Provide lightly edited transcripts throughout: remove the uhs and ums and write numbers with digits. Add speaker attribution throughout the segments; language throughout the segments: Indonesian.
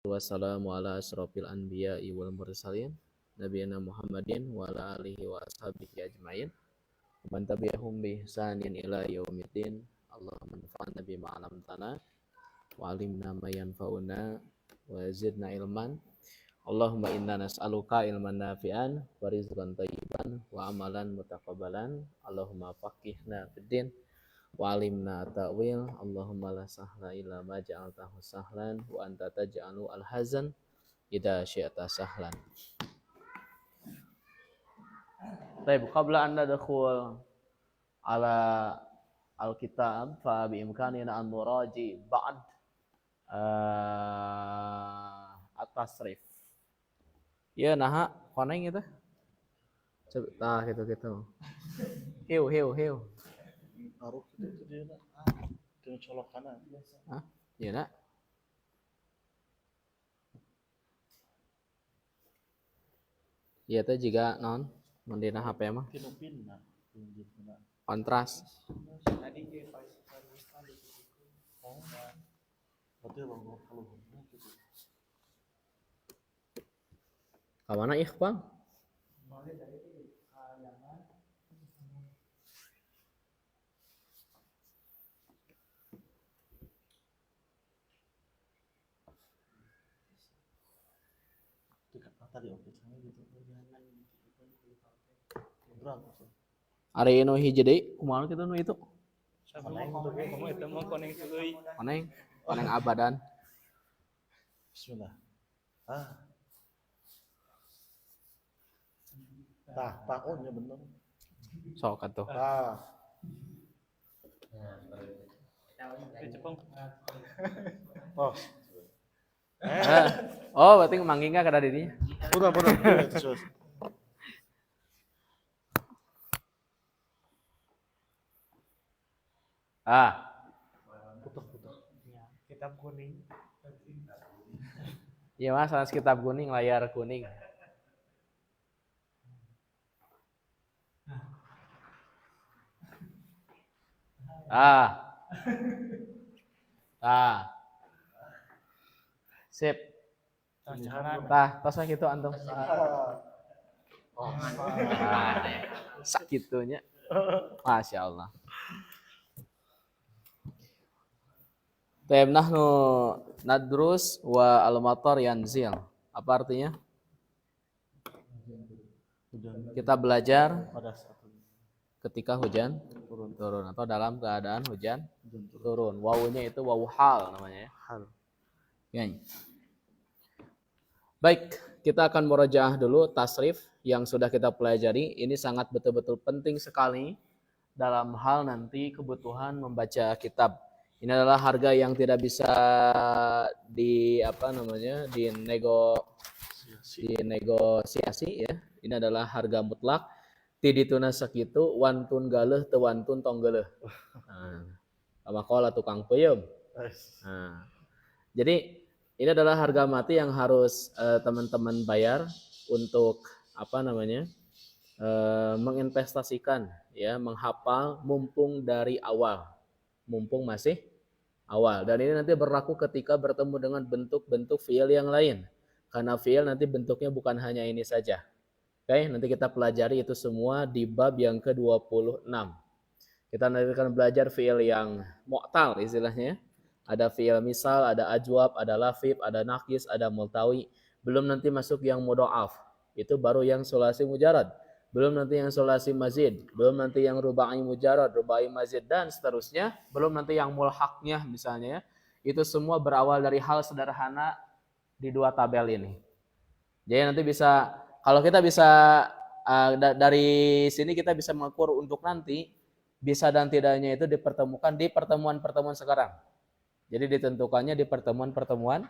Speaker 1: wassalamu ala asrofil anbiya'i wal mursalin nabiyana Muhammadin wa ala alihi wa ashabihi ajma'in man tabi'ahum bi ihsanin ila yaumiddin. Allahumma anfa'na bima 'allamtana wa 'allimna ma yanfa'una wa zidna ilman. Allahumma inna nas'aluka ilman nafi'an wa rizqan thayyiban wa amalan mutaqabbalan. Allahumma faqihna fid din wa 'allimna ta'wil. Allahumma la sahla illa ma ja'altahu sahlan wa anta taj'alu al-hazan idza syi'ta sahlan. Baik, qabla an nadkhul ala al-kitab fa bi imkanina an nuraji ba'd at-tasrif. Ya nah, koneng itu. Nah, gitu. Hiu.
Speaker 2: Taruh itu dia nak. Dengan colok kanan.
Speaker 1: Hah? Iya nak. Iya teh juga non mendina HP mah.
Speaker 2: Kinupin nak.
Speaker 1: Kontras.
Speaker 2: Tadi ke oh. Berarti bang kalau gitu.
Speaker 1: Kawana Iqbal?
Speaker 2: Tadi oke sama gitu. Berapa?
Speaker 1: Ari nu hiji deui, kumaha kitu nu itu?
Speaker 2: Kamu itu mau koneng tuluy.
Speaker 1: Koneng abadan.
Speaker 2: Bismillah. Tahunnya bener.
Speaker 1: Sok atuh.
Speaker 2: Cepeng. Oh.
Speaker 1: Oh, berarti manggingga kada didinya.
Speaker 2: Pura. Terus. Putar. Ya, kitab kuning.
Speaker 1: Iya mas, sanes kitab kuning, layar kuning. Sip. Tasnya gitu antum. Sakitunya. Masya Allah. Nahnu nadrus wa al-matar yanzil. Apa artinya? Kita belajar ketika hujan turun atau dalam keadaan hujan turun. Wawunya itu wawu hal namanya ya. Baik, kita akan murajaah dulu tasrif yang sudah kita pelajari. Ini sangat betul-betul penting sekali dalam hal nanti kebutuhan membaca kitab. Ini adalah harga yang tidak bisa dinegosiasi ya. Ini adalah harga mutlak. Tidituna sakitu wantun galeuh teu wantun tong geuleuh. Maqala tukang peuyeum. Jadi ini adalah harga mati yang harus teman-teman bayar untuk menginvestasikan ya, menghafal mumpung dari awal. Mumpung masih awal. Dan ini nanti berlaku ketika bertemu dengan bentuk-bentuk fiil yang lain. Karena fiil nanti bentuknya bukan hanya ini saja. Oke, nanti kita pelajari itu semua di bab yang ke-26. Kita nanti akan belajar fiil yang mu'tal istilahnya. Ada fiil misal, ada ajwab, ada lafif, ada nakis, ada multawi. Belum nanti masuk yang mudha'af. Itu baru yang sulasi mujarad. Belum nanti yang sulasi mazid, belum nanti yang rubai mujarad, rubai mazid, dan seterusnya. Belum nanti yang mulhaqnya misalnya. Itu semua berawal dari hal sederhana di dua tabel ini. Jadi nanti bisa, kalau kita bisa dari sini kita bisa mengukur untuk nanti bisa dan tidaknya itu dipertemukan di pertemuan-pertemuan sekarang. Jadi ditentukannya di pertemuan-pertemuan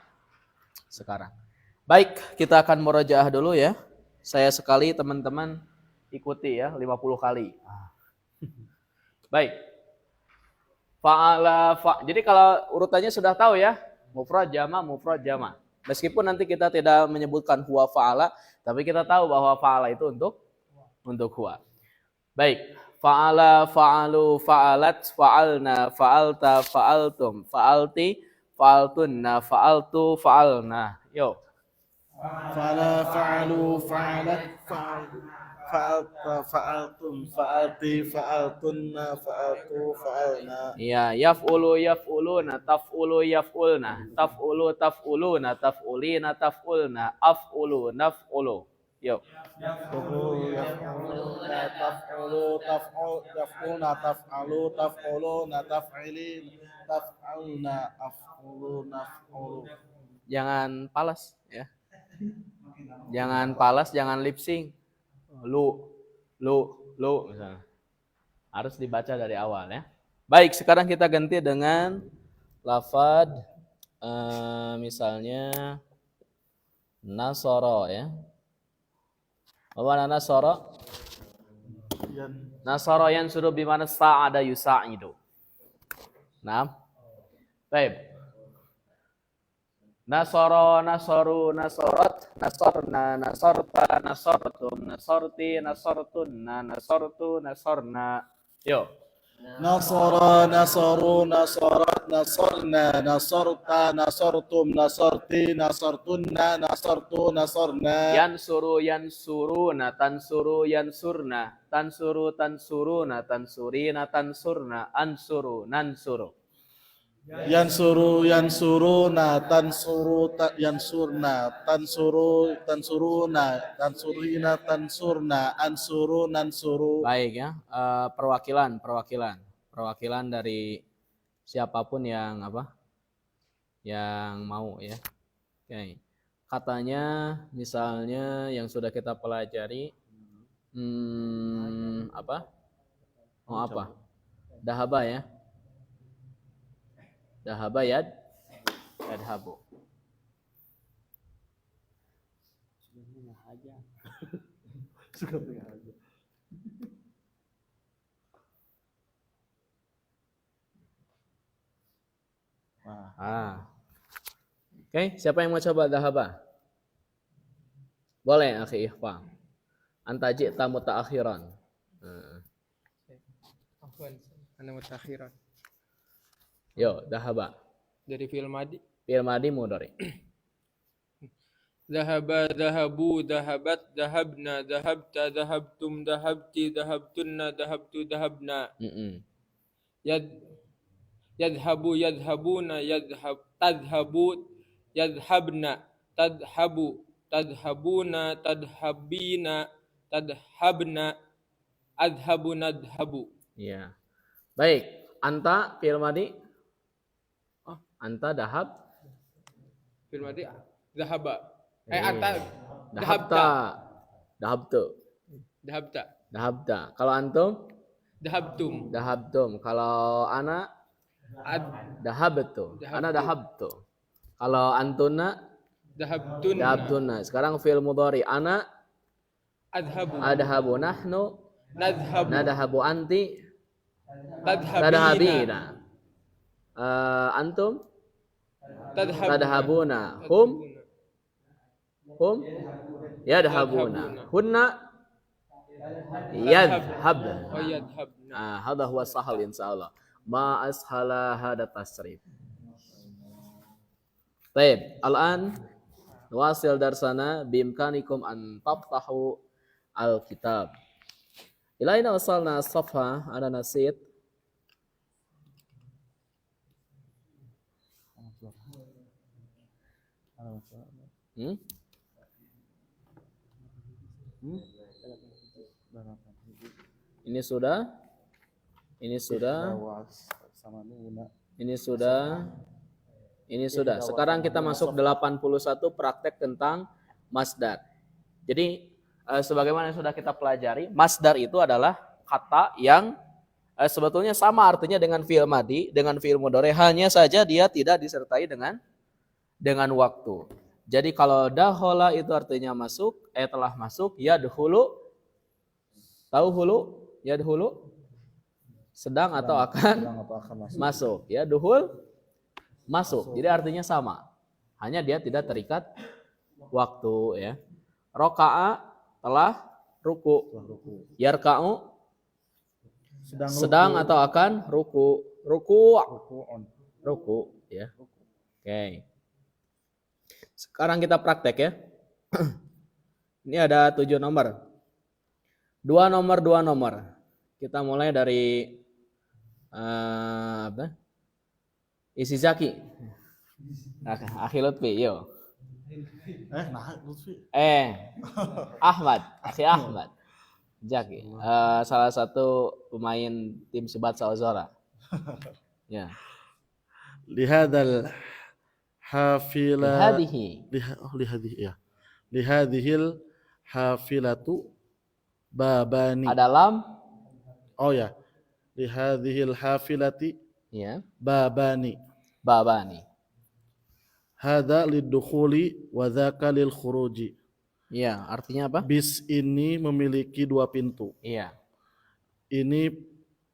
Speaker 1: sekarang. Baik, kita akan murajaah dulu ya. Saya sekali teman-teman ikuti ya 50 kali. Baik. Jadi kalau urutannya sudah tahu ya, mufrad jama. Meskipun nanti kita tidak menyebutkan huwa fa'ala, tapi kita tahu bahwa fa'ala itu untuk huwa. Baik. Fa'ala, fa'alu, fa'alat, fa'alna, fa'alta, fa'altum, fa'alti, fa'altunna, fa'altu, fa'alna. Yo.
Speaker 2: Fa'ala, fa'alu, fa'alat, fa'alta, fa'altum, fa'alti, fa'altunna, fa'altu, fa'alna.
Speaker 1: Ya, yaf'ulu, yaf'uluna, taf'ulu, yaf'ulna, taf'ulu, taf'uluna, taf'ulina, taf'ulna, af'ulu, naf'ulu. Yo.
Speaker 2: Yaf'ulu, yaf'uluna, taf'ulu, yaf'uluna, taf'alu, taf'uluna, taf'ilin, taf'alna, af'ulu, naf'ulu.
Speaker 1: Jangan palas ya. Jangan palas, jangan lip sync. Lu misalnya. Harus dibaca dari awal ya. Baik, sekarang kita ganti dengan lafad misalnya nasoro ya. Apa nasoro? Nasoro yang suruh bimana sa'ada yusa'idu. Nah. Baik. Nasoro, nasoru, nasorot, nasorna, nasorta, nasortum, nasorti, nasortunna, nasortu, nasorna. Yo.
Speaker 2: Nasara, nasaru, nasarat, nasarna, nasarta, nasartum, nasarti, nasartunna, nasartu, nasarna.
Speaker 1: Yansuru, yansuruna, tansuru, yansurna, tansuru, tansuruna, tansurina, tansurna, ansuru, nansuru.
Speaker 2: Yansuru, yansuruna, tansuru, yansurna, tansuru, tansuruna, tansurina, tansurna, ansuru, nansuru.
Speaker 1: Baik ya, perwakilan dari siapapun yang apa, yang mau ya. Oke, katanya misalnya yang sudah kita pelajari, apa? Oh apa? Dahaba ya. Dahaba yadhabu.
Speaker 2: Suka tengah aja.
Speaker 1: Oke, siapa yang mau coba dahaba? Boleh, akhi Ikhfa. Antaji tamu ta'akhiran.
Speaker 3: Afwan, ana mutakhiran.
Speaker 1: Yo, dahaba.
Speaker 3: Dari fi'il madi.
Speaker 1: Fi'il madi mudhari.
Speaker 3: Dhahaba, dhahabu, dhahabat, dhahabna, dhahabta, dhahabtum, dhahabti, dhahabtunna, dhahabtu, dhahabna. Yadhabu, yadhabuna, tadhabu, yadhabna, tadhabu, tadhabuna, tadhabina, tadhabna, adhabu, nadhabu.
Speaker 1: Iya. Baik, anta fi'il madi. Anta dahab.
Speaker 3: Fi'il madi dhahaba. Anta
Speaker 1: dahabta. Dahabtu.
Speaker 3: Dahabta.
Speaker 1: Dahabta. Kalau antum?
Speaker 3: Dahabtum.
Speaker 1: Dahabtum. Kalau ana? Dahabtu. Ana dahabtu. Kalau antuna?
Speaker 3: Dahabtunna.
Speaker 1: Dahabtunna. Sekarang fi'il mudhari. Ana?
Speaker 3: Adhabu.
Speaker 1: Adhabu. Nahnu?
Speaker 3: Nadhabu.
Speaker 1: Nadhabu. Anti?
Speaker 3: Tadhabina.
Speaker 1: Tadhabina. Antum? Tadhabuna. Hum? Yadhabuna. Hunna? Yadhabna.
Speaker 3: Oh, yadhabna.
Speaker 1: Hadha huwa sahal insyaallah. Ma ashala hada tasrif. Baik, al'an nuwasil darsana biimkanikum an taftahu al-kitab. Ila aina wasalna as-safha ana nasit. Ini sudah. Sekarang kita masuk 81 praktek tentang masdar. Jadi sebagaimana yang sudah kita pelajari, masdar itu adalah kata yang sebetulnya sama artinya dengan fi'il madi, dengan fi'il mudhari, hanya saja dia tidak disertai dengan waktu. Jadi kalau dakhala itu artinya masuk, telah masuk, yadkhulu, tahu hulu, yadkhulu, sedang atau akan masuk, ya duhul, masuk. Jadi artinya sama, hanya dia tidak terikat waktu ya. Roka'a telah ruku, yarka'u sedang atau akan ruku ya. Oke. Sekarang kita praktek ya. Ini ada 7 nomor. 2 nomor, 2 nomor. Kita mulai dari apa? Isizaki. Akhi Lutfi, yo.
Speaker 2: Nah, Lutfi.
Speaker 1: Ahmad, Akhi Ahmad. Jaki. Salah satu pemain tim Sibat Saozora. Ya.
Speaker 2: Lihadal hafila
Speaker 1: Hadihi.
Speaker 2: lihadhihi ya. Lihadhil hafilatu babani.
Speaker 1: Ada lam.
Speaker 2: Oh ya. Lihadhil hafilati
Speaker 1: Ya.
Speaker 2: babani.
Speaker 1: Babani.
Speaker 2: Hadza lidukhuli wa dzaka lil khuruji.
Speaker 1: Iya, artinya apa?
Speaker 2: Bis ini memiliki 2 pintu.
Speaker 1: Iya.
Speaker 2: Ini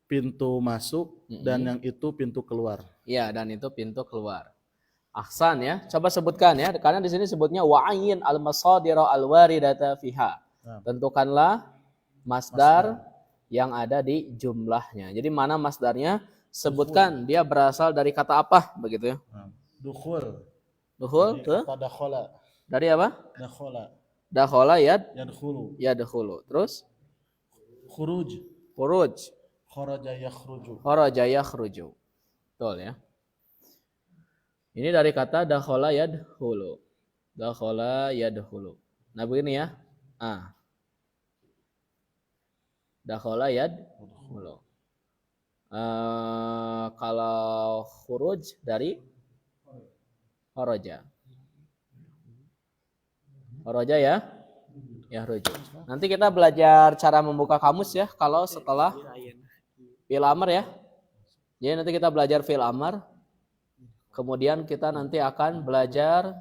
Speaker 2: pintu masuk dan yang itu pintu keluar.
Speaker 1: Iya, dan itu pintu keluar. Ahsan ya. Coba sebutkan ya, karena di sini sebutnya wa'ayyin al-masadira al-waridata fiha. Tentukanlah masdar yang ada di jumlahnya. Jadi mana masdarnya? Sebutkan dia berasal dari kata apa begitu ya.
Speaker 2: Dukhul.
Speaker 1: Dukhul ke?
Speaker 2: Dakhala.
Speaker 1: Dari apa?
Speaker 2: Dakhala.
Speaker 1: Dakhala
Speaker 2: Yadkhulu.
Speaker 1: yadkhulu. Terus
Speaker 2: Khuruj.
Speaker 1: khuruj.
Speaker 2: Kharaja yakhruju.
Speaker 1: Kharaja yakhruju. Betul ya. Ini dari kata dakhala yadkhulu. Dakhala yadkhulu. Nah begini ya. Dakhala yadkhulu. Kalau khuruj dari kharaja. Kharaja ya. Yakhruju. Nanti kita belajar cara membuka kamus ya kalau setelah fi'il amr ya. Jadi nanti kita belajar fi'il amr. Kemudian kita nanti akan belajar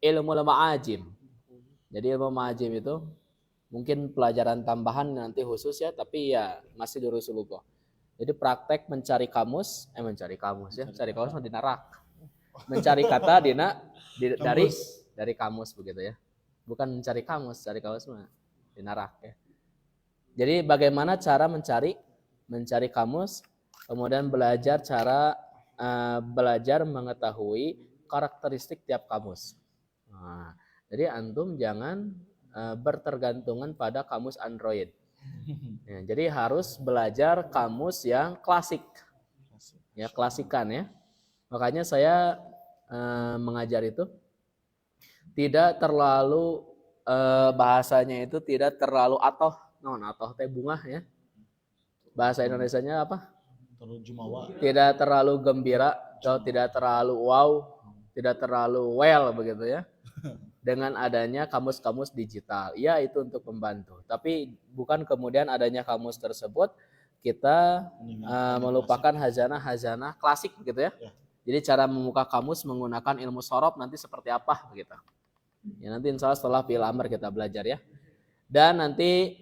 Speaker 1: ilmu ma'ajim. Jadi ilmu ma'ajim itu mungkin pelajaran tambahan nanti khusus ya, tapi ya masih di Rasulullah. Jadi praktek mencari kamus ya, mencari kamus mah di narak. Mencari kata dari kamus begitu ya. Bukan mencari kamus, cari kamus mah di narak ya. Jadi bagaimana cara mencari kamus, kemudian belajar belajar mengetahui karakteristik tiap kamus. Nah, jadi antum jangan bertergantungan pada kamus Android. Ya, jadi harus belajar kamus yang klasik, ya klasikan ya. Makanya saya mengajar itu tidak terlalu bahasanya itu tidak terlalu atoh teh bunga ya. Bahasa Indonesianya apa? Tidak terlalu gembira atau tidak terlalu wow, tidak terlalu well begitu ya. Dengan adanya kamus-kamus digital, ya itu untuk membantu. Tapi bukan kemudian adanya kamus tersebut kita melupakan hazanah klasik begitu ya. Jadi cara membuka kamus menggunakan ilmu sorof nanti seperti apa begitu. Ya nanti insya Allah setelah fi'il amr kita belajar ya. Dan nanti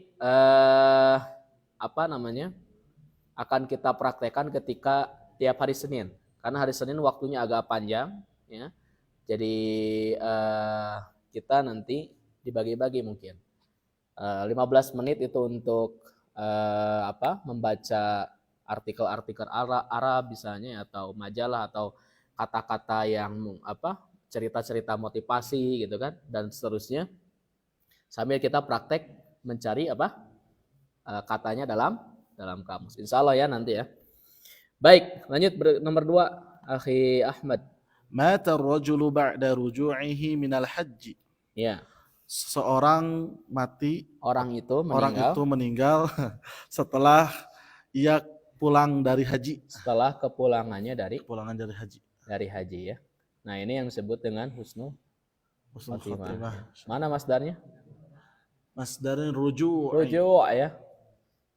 Speaker 1: akan kita praktekkan ketika tiap hari Senin. Karena hari Senin waktunya agak panjang ya. Jadi kita nanti dibagi-bagi mungkin 15 menit itu untuk membaca artikel-artikel Arab misalnya atau majalah atau kata-kata yang cerita-cerita motivasi gitu kan dan seterusnya sambil kita praktek mencari katanya dalam kamus. Insya Allah ya nanti ya. Baik, lanjut nomor 2 Akhi Ahmad.
Speaker 2: Mata ar-rajulu ba'da ruju'ihi minal hajji.
Speaker 1: Ya.
Speaker 2: Seorang mati,
Speaker 1: orang itu
Speaker 2: meninggal setelah ia pulang dari haji.
Speaker 1: Setelah kepulangannya dari
Speaker 2: haji.
Speaker 1: Dari haji ya. Nah, ini yang disebut dengan husnul
Speaker 2: khotimah.
Speaker 1: Mana masdarnya?
Speaker 2: Masdarnya ruju'
Speaker 1: ya.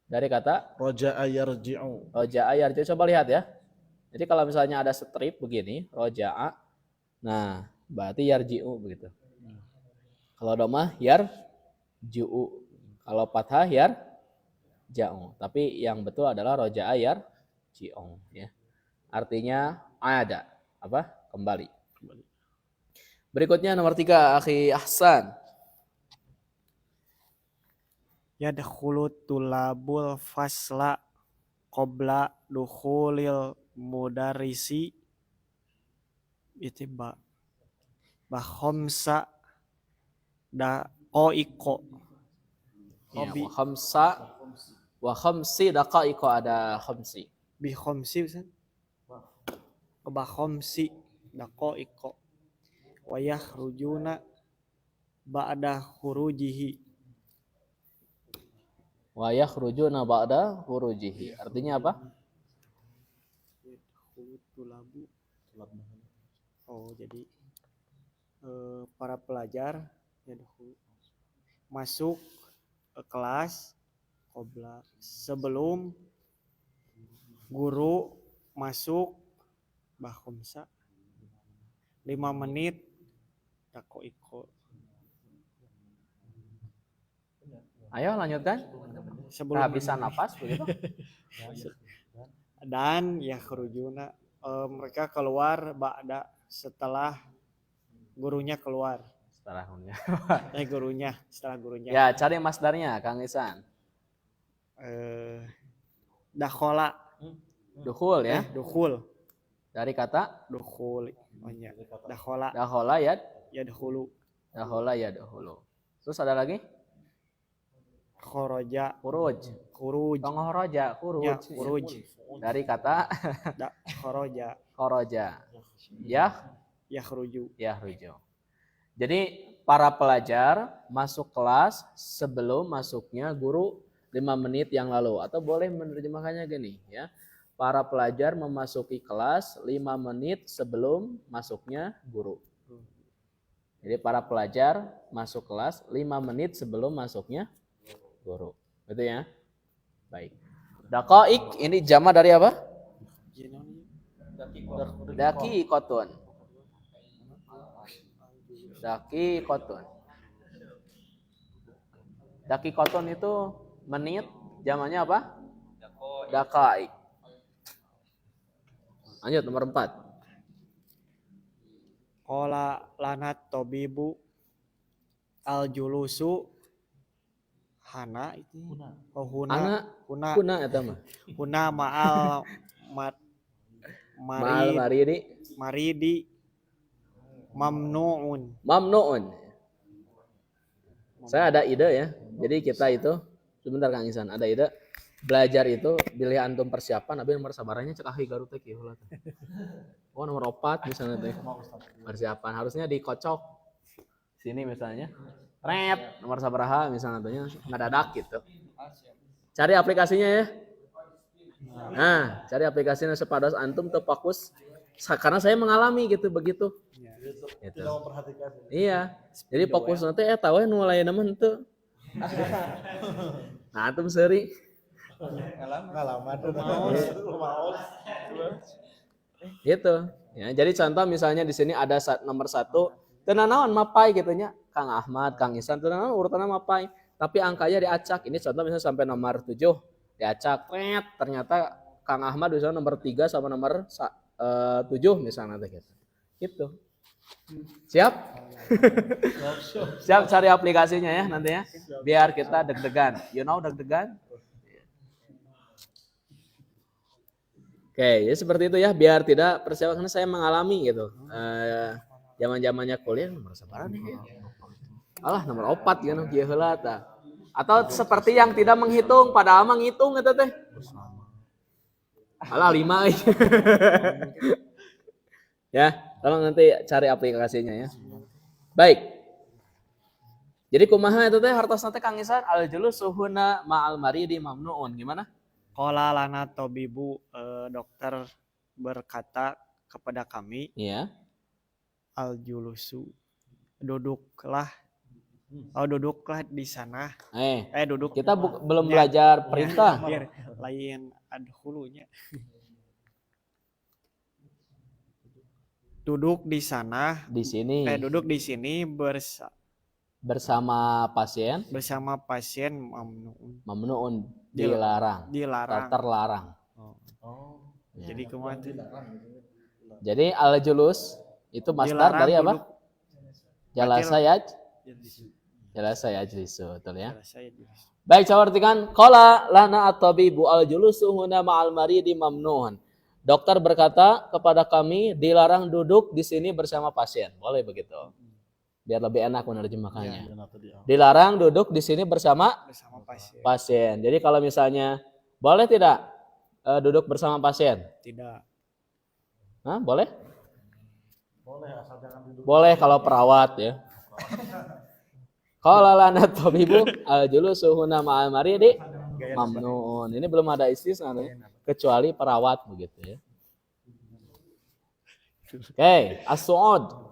Speaker 1: Dari kata
Speaker 2: roja'a yarji'u.
Speaker 1: Coba lihat ya. Jadi kalau misalnya ada strip begini, roja'a. Nah, berarti yarji'u begitu. Kalau domah yarju'u. Kalau fathah yarja'u. Tapi yang betul adalah roja'a yarji'u ya. Artinya ada kembali. Berikutnya nomor 3 Akhi Ahsan.
Speaker 4: Yadkhulu tulabul fasla qabla dukhulil mudarrisi itu ba khamsa daqaiqa.
Speaker 1: Ya,
Speaker 4: Hobi
Speaker 1: wa khamsi daqaiqa ada khamsi.
Speaker 4: bi khamsi Ustaz. Ba khamsi daqaiqa. Wa yakhrujuna ba'da khurujihi.
Speaker 1: Wa yakhrujuna ba'da khurujihi. Artinya apa?
Speaker 4: Tulabu. Oh, jadi para pelajar masuk ke kelas sebelum guru masuk bahkomsa 5 menit tako iko.
Speaker 1: Ayo lanjutkan.
Speaker 4: Sebelum
Speaker 1: Kehabisan napas begitu.
Speaker 4: Dan ya kerujuna mereka keluar ba'da setelah gurunya keluar. Setelah gurunya.
Speaker 1: Ya, cari masdarnya Kang Isan.
Speaker 4: Dakhola.
Speaker 1: Dukhul ya.
Speaker 4: Dukhul.
Speaker 1: Dari kata
Speaker 4: Dukhul. Oh iya. Dakhola.
Speaker 1: dakhala ya.
Speaker 4: Yadkhulu.
Speaker 1: Dakhala ya dahulu. Terus ada lagi?
Speaker 4: Khoroja.
Speaker 1: Khuruj.
Speaker 4: Khuruj.
Speaker 1: Khoroja, khuruj.
Speaker 4: Ya, khuruj.
Speaker 1: Dari kata
Speaker 4: Khoroja.
Speaker 1: khoroja. Ya,
Speaker 4: Yakhruju.
Speaker 1: yahruju. Jadi para pelajar masuk kelas sebelum masuknya guru 5 menit yang lalu. Atau boleh menerjemahkannya gini ya. Para pelajar memasuki kelas 5 menit sebelum masuknya guru. Jadi para pelajar masuk kelas 5 menit sebelum masuknya guru. Betul ya? Baik. Daqaik ini jama dari apa? Daqiqatun. Daqiqatun. Daqiqatun itu menit, jamannya apa? Daqaik. Lanjut nomor 4.
Speaker 4: Qala lanat tabibu al julusu hana itu. Oh huna.
Speaker 1: Kuna eta mah.
Speaker 4: Huna ma'al
Speaker 1: Ma'al maridi
Speaker 4: maridi mamnuun.
Speaker 1: mamnuun. Saya ada ide ya. Jadi kita itu sebentar Kang Isan, ada ide belajar itu bilih antum persiapan tapi nomor sabarannya cek ahi garut teh kieu oh nomor 4 misalnya teh persiapan harusnya dikocok sini misalnya ret nomor sabaraha misalnya teh ngadadak gitu. Cari aplikasinya ya. Nah, cari aplikasinya sepados antum teu fokus karena saya mengalami gitu begitu. Gitu. Iya. Jadi fokus nanti tahu nu lain mah henteu. Nah, antum seuri gitu ya. Jadi contoh misalnya di sini ada nomor 1 tenanawan mapai gitunya Kang Ahmad, Kang Isan tenanawan urutannya mapai tapi angkanya diacak. Ini contoh misalnya sampai nomor 7 diacak ternyata Kang Ahmad misalnya nomor 3 sama nomor 7 misalnya gitu. Siap? Siap cari aplikasinya ya nanti ya biar kita deg-degan. You know deg-degan? Oke, ya seperti itu ya, biar tidak persiapan karena saya mengalami gitu. Zaman-zamannya kuliah nomor sabaraha nih ya. Alah nomor 4 gitu kieu heula tah. Atau seperti yang tidak menghitung padahal mah ngitung eta teh. Alah 5 ya, tolong nanti cari aplikasinya ya. Baik. Jadi kumaha eta teh hartosna teh Kang Isan al julusu huna ma'al maridi mamnuun. Gimana?
Speaker 4: Qala lana tabibu dokter berkata kepada kami,
Speaker 1: Iya.
Speaker 4: al julusu duduklah di sana. Duduk.
Speaker 1: Kita belum belajar perintah.
Speaker 4: Biar lain adhulunya. Duduk di sana.
Speaker 1: Di sini.
Speaker 4: Duduk di sini
Speaker 1: bersama pasien.
Speaker 4: Bersama pasien
Speaker 1: Mamnuun dilarang. Terlarang.
Speaker 4: Ya. Jadi kemana?
Speaker 1: Jadi al-julus itu masdar dari apa? Jalasa yajlisu, betul ya? Baik, saya artikan qala lana at-tabibu al-julusu huna ma'al maridi mamnuun. Dokter berkata kepada kami dilarang duduk di sini bersama pasien. Boleh begitu. Biar lebih enak menerjemahkannya. Dilarang duduk di sini bersama pasien. Jadi kalau misalnya boleh tidak duduk bersama pasien?
Speaker 4: Tidak.
Speaker 1: Hah, boleh?
Speaker 2: Boleh asal jangan duduk.
Speaker 1: Boleh kalau perawat ya. Qala lana tabibu al-julusu huna ma'al maridi mamnuun. Ini belum ada istisna kecuali perawat begitu ya. Oke, as-su'ud.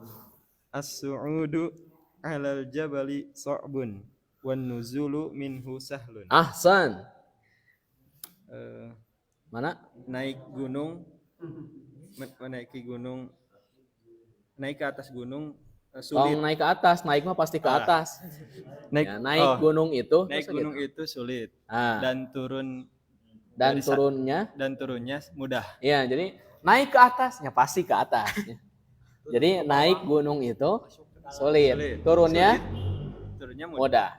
Speaker 5: As-su'udu 'alal jabali sa'bun wan nuzulu minhu sahlun.
Speaker 1: Ahsan. Mana?
Speaker 5: Naik gunung menaiki gunung naik ke atas gunung sulit.
Speaker 1: Naik ke atas, naik mah pasti ke atas. Naik gunung itu.
Speaker 5: Naik gunung itu sulit. Dan turunnya mudah.
Speaker 1: Iya, jadi naik ke atasnya pasti ke atas. Jadi naik gunung itu sulit. Turunnya mudah.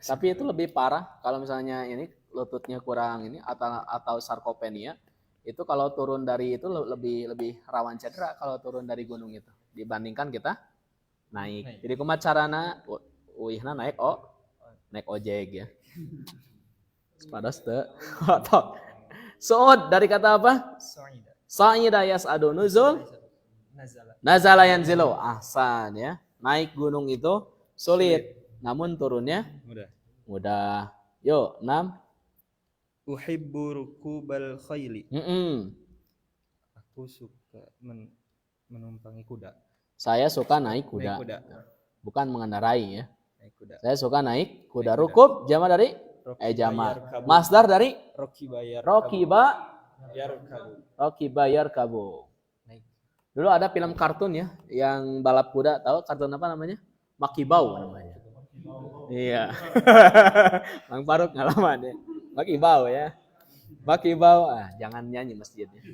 Speaker 1: Tapi itu lebih parah kalau misalnya ini lututnya kurang ini atau sarkopenia. Itu kalau turun dari itu lebih rawan cedera kalau turun dari gunung itu dibandingkan kita naik. Jadi kumaha carana uihna naik ojek ya. Sepadas teu. Su'ud dari kata apa? Sa'ida yas'adu nuzul nazala yanzilu. Ahsan ya. Naik gunung itu sulit, namun turunnya mudah. Yuk, 6.
Speaker 5: Uhibbu rukubal khayli. Aku suka menumpangi kuda.
Speaker 1: Saya suka naik kuda. Bukan mengendarai ya.
Speaker 5: Naik kuda.
Speaker 1: Saya suka naik kuda. Rukub jama dari masdar dari Rokiba yarkabu. Dulu ada film kartun ya yang balap kuda, tahu kartun apa namanya? Makibau namanya. Iya. Bang Faruk ngalaman ya. Makibau ya. Makibau, jangan nyanyi masjidnya.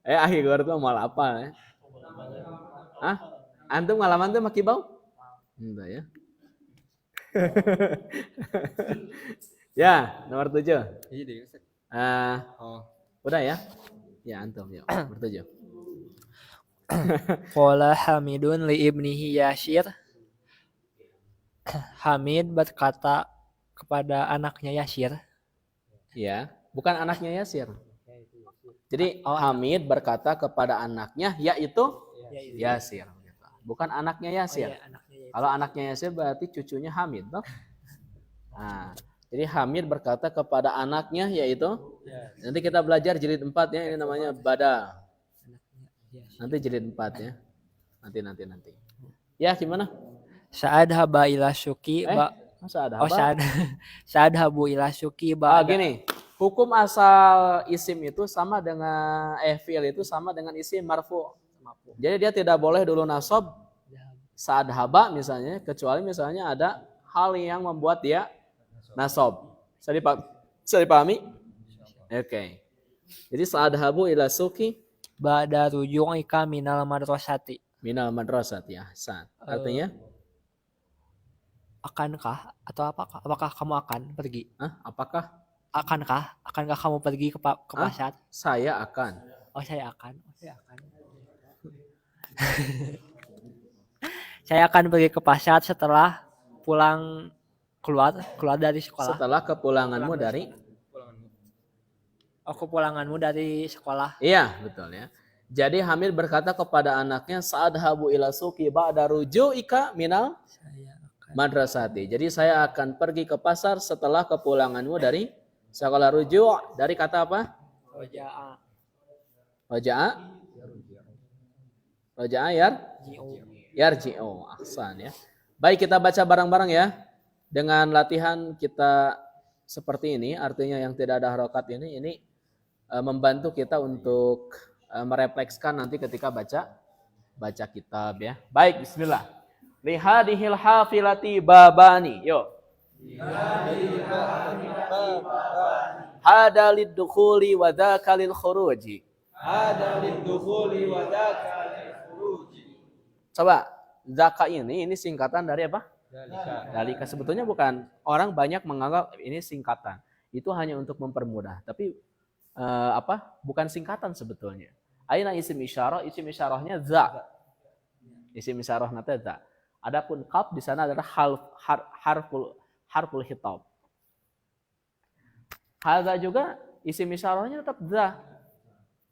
Speaker 1: Akhir tuh mal apa ya? Antum ngalaman tuh Makibau? Enggak ya. Ya, nomor 7. Udah ya? Ya, antum ya. Nomor 7.
Speaker 6: Qala Hamidun li ibnihi Yasir. Hamid berkata kepada anaknya Yasir.
Speaker 1: Ya, bukan anaknya Yasir. Jadi Hamid berkata kepada anaknya yaitu Yasir. Bukan anaknya Yasir. Kalau anaknya Yasir berarti cucunya Hamid, toh? Nah, jadi Hamid berkata kepada anaknya yaitu nanti kita belajar jilid 4 ya, ini namanya bada. Nanti jilid 4 ya. Nanti. Ya, gimana?
Speaker 6: Sa'ad haba ila syuki Sa'ad habu ila syuki
Speaker 1: gini. Hukum asal isim itu sama dengan fi'il itu sama dengan isim marfu. Jadi dia tidak boleh dulu nasab saat haba misalnya, kecuali misalnya ada hal yang membuat dia nasab. Bisa dipahami? Oke. Jadi saat habu ila suki
Speaker 6: ba'da ruju'ika minal madrasati.
Speaker 1: Minal madrasati ya. Artinya
Speaker 6: akankah atau apakah kamu akan pergi?
Speaker 1: Apakah?
Speaker 6: Akankah kamu pergi ke pasar?
Speaker 1: Saya akan.
Speaker 6: Saya akan. Saya akan pergi ke pasar setelah keluar dari sekolah.
Speaker 1: Setelah kepulanganmu dari
Speaker 6: kepulanganmu dari sekolah.
Speaker 1: Iya, betul ya. Jadi Hamid berkata kepada anaknya saat habu ila suki ba'da ruju'ika minal madrasati. Jadi saya akan pergi ke pasar setelah kepulanganmu dari sekolah. Ruju' dari kata apa? Roja'a yarji'u. Ahsan ya. Baik, kita baca bareng-bareng ya. Dengan latihan kita seperti ini, artinya yang tidak ada harokat ini membantu kita untuk mereflekskan nanti ketika baca kitab ya. Baik, bismillah. Lihadihil hafilati babani. Yuk. Hada liddukhuli wa dzaka lil khuruji. Coba, zaka ini singkatan dari apa? Dalika. Sebetulnya bukan, orang banyak menganggap ini singkatan. itu hanya untuk mempermudah. Tapi bukan singkatan sebetulnya. Aina isim isyarah, isim isyarahnya za. Isim isyarah nate za. Adapun qaf di sana adalah harful khitab. Hadza juga isim isyarahnya tetap za.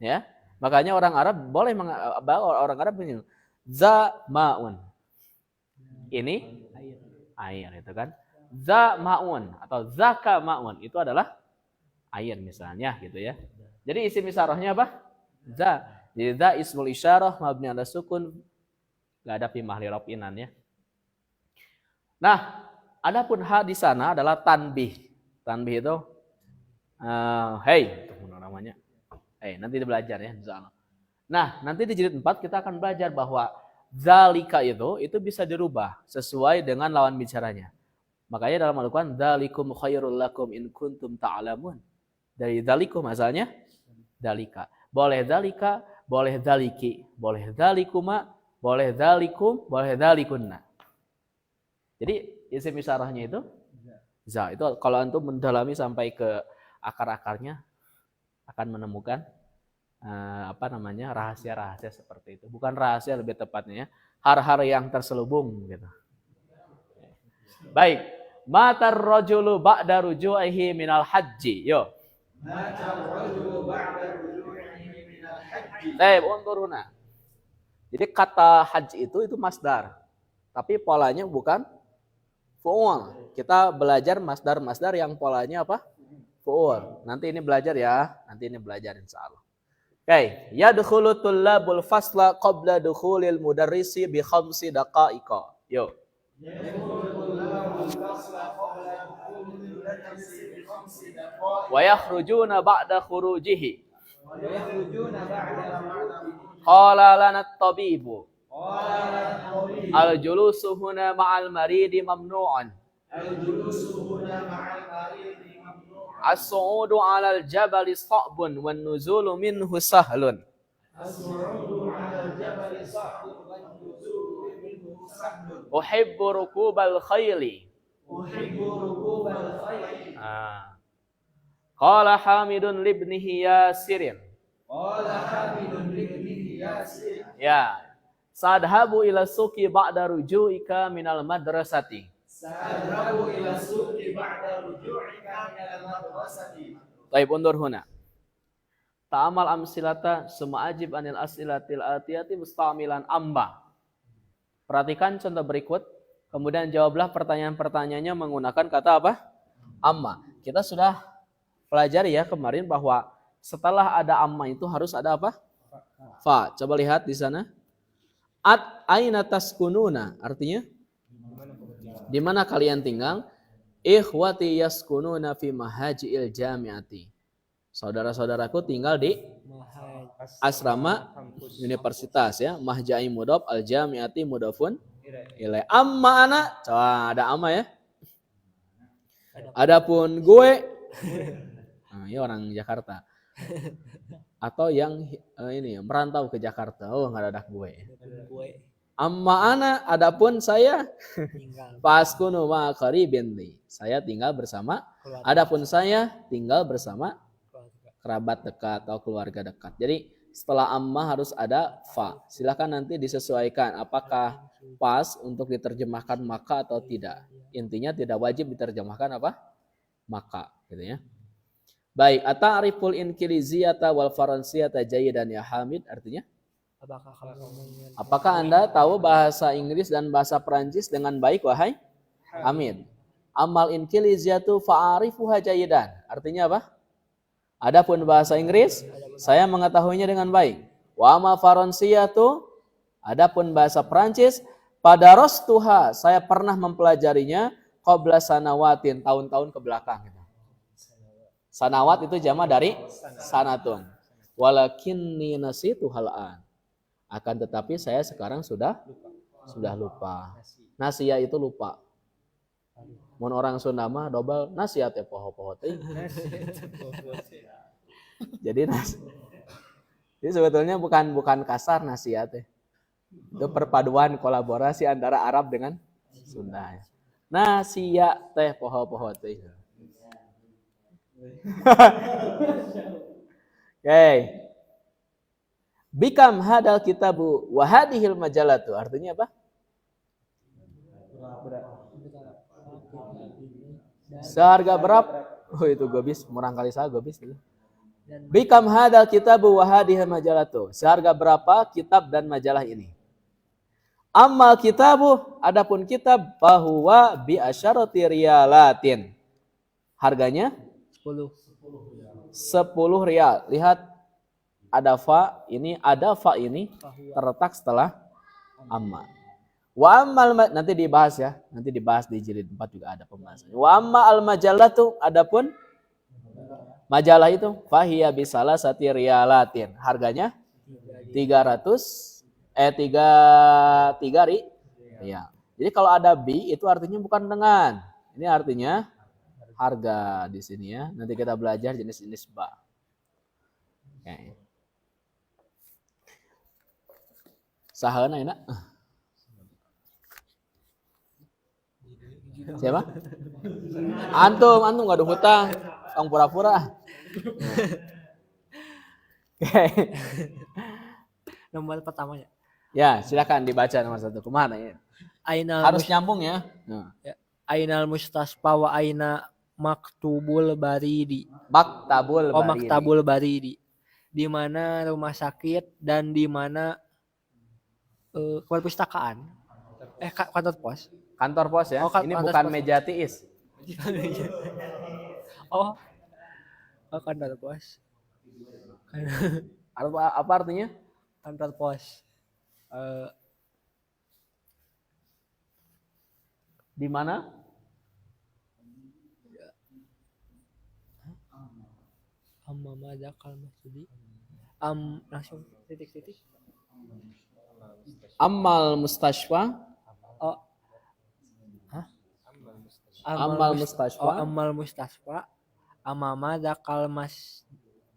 Speaker 1: Ya. Makanya orang Arab orang Arab punya za ma'un. Ini air itu kan. Za ma'un atau zaka ma'un itu adalah air misalnya gitu ya. Jadi isim isyarahnya apa? Za. Jadi za ismul isyarah mabni ala sukun, enggak ada fi mahli raf'inan ya. Nah, adapun ha di sana adalah tanbih. Tanbih itu hey, itu namanya. Hey, nanti belajar ya insyaallah. Nah, nanti di jilid 4 kita akan belajar bahwa zalika itu bisa dirubah sesuai dengan lawan bicaranya. Makanya dalam Al-Qur'an dzalikum khairul lakum in kuntum ta'lamun. Dari dzalikum asalnya dzalika. Boleh dzalika, boleh dzaliki, boleh dzalikuma, boleh dzalikum, boleh dzalikunna. Jadi isim isyarahnya itu za. Itu kalau antum mendalami sampai ke akar-akarnya akan menemukan rahasia-rahasia seperti itu. Bukan rahasia, lebih tepatnya ya, har-har yang terselubung gitu. Baik, matar rajulu ba'da ruju'ihi minal haji. Yo. Matar rajulu ba'da ruju'ihi minal haji. Baik, unturuna. Jadi kata haji itu masdar. Tapi polanya bukan fu'ul. Kita belajar masdar-masdar yang polanya apa? Fu'ul. Nanti ini belajar ya. Nanti ini belajar insyaallah. Oke, yadkhulu tullabul fasla qabla dukhulil mudarrisi bi 5 daqa'iqa. Yo. Wa yakhrujuna ba'da khurujihi. Qala lana at-tabibu. Al-julusu huna ma'al maridi mamnu'an. As-su'udu 'alal jabali sa'bun wan nuzulu minhu sahlun. Uhibbu rukubal khayli. Qala Hamidun libnihi Yasirin. Ya. Sadhabu ila suqi ba'da ruju'ika minal madrasati. Taib undur huna. Ta'amal amsilata suma'ajib anil as'ilatil atiyati musta'amilan amba. Perhatikan contoh berikut. Kemudian jawablah pertanyaan-pertanyaannya menggunakan kata apa? Amma. Kita sudah pelajari ya kemarin bahwa setelah ada amma itu harus ada apa? Fa. Coba lihat di sana. Aina taskununa. Artinya? Di mana kalian tinggal? Ikhwati yaskununa fi mahaji'il jami'ati. Saudara-saudaraku tinggal di asrama universitas ya. Mahja'i mudhaf, al-jami'ati mudhafun ilaih. Amma ana, coba ada amma ya. Adapun gue, nah, ini orang Jakarta. Atau yang ini merantau ke Jakarta. Oh, enggak ada gue. Amma ana, adapun saya faskunu ma qaribin li. Saya tinggal bersama, adapun saya tinggal bersama kerabat dekat atau keluarga dekat. Jadi setelah amma harus ada fa. Silakan nanti disesuaikan apakah pas untuk diterjemahkan maka atau tidak. Intinya tidak wajib diterjemahkan apa? Maka, gitu ya. Baik, ata'riful inkiliziyata wal faransiyata jayidan ya Hamid, artinya apakah Anda tahu bahasa Inggris dan bahasa Perancis dengan baik, wahai Hamid? Amal inkiliziyatu fa'arifuha jayidan. Artinya apa? Adapun bahasa Inggris, saya mengetahuinya dengan baik. Wa amal faransiyatu, adapun bahasa Perancis, pada rostuha, saya pernah mempelajarinya qabla sanawatin, tahun-tahun ke belakang. Sanawat itu jama dari sanatun. Walakinni nasitu hal'an. Akan tetapi saya sekarang sudah lupa. Nasia itu lupa. Mun orang Sunda mah dobel nasihat ya poho-poho teh. Jadi sebetulnya bukan kasar nasihat ya. Itu perpaduan kolaborasi antara Arab dengan Sunda. Nasihat teh poho-poho teh. Oke. Bikam hadal kitabu wa hadhil majalatu. Artinya apa? Seharga berapa? Oh itu gobis, murah kali saya gobis. Bikam hadal kitabu wa hadhil majalatu. Seharga berapa kitab dan majalah ini? Amal kitabu, adapun kitab bahwa bi asyarati riyalatin. Harganya
Speaker 6: 10.
Speaker 1: 10 rial. Lihat ada fa ini terletak setelah amma. Wa ammal nanti dibahas ya, nanti dibahas di jilid 4 juga ada pembahasannya. Wa amma al majallatu, adapun majalah itu fahiya bisalah sati riyalatin. Harganya 3 ri. Ya. Jadi kalau ada bi itu artinya bukan dengan. Ini artinya harga di sini ya. Nanti kita belajar jenis-jenis ba. Oke. Sahauna enak. Siapa? Antum enggak ada hutang. Tong pura-pura. Oke.
Speaker 6: Nomor pertamanya.
Speaker 1: Ya, silakan dibaca nomor 1. Kemana ya? Harus nyambung ya. Nah.
Speaker 6: Ainal mustasfa wa aina maktubul baridi.
Speaker 1: Maktabul
Speaker 6: Oh,
Speaker 1: baridi.
Speaker 6: maktabul baridi. Di mana rumah sakit dan di mana perpustakaan. Kantor pos.
Speaker 1: Kantor pos ya.
Speaker 6: Oh,
Speaker 1: Ini
Speaker 6: kantor
Speaker 1: bukan
Speaker 6: pos.
Speaker 1: meja tiis.
Speaker 6: Oh, kantor pos.
Speaker 1: Apa artinya?
Speaker 6: Kantor pos.
Speaker 1: Di mana?
Speaker 6: Amma madakal masjidi. Langsung titik-titik.
Speaker 1: Ammal mustashfa.
Speaker 6: Oh. Hah?
Speaker 1: Ammal mustashfa.
Speaker 6: Oh, amal mustasfa. Amama dakal mas.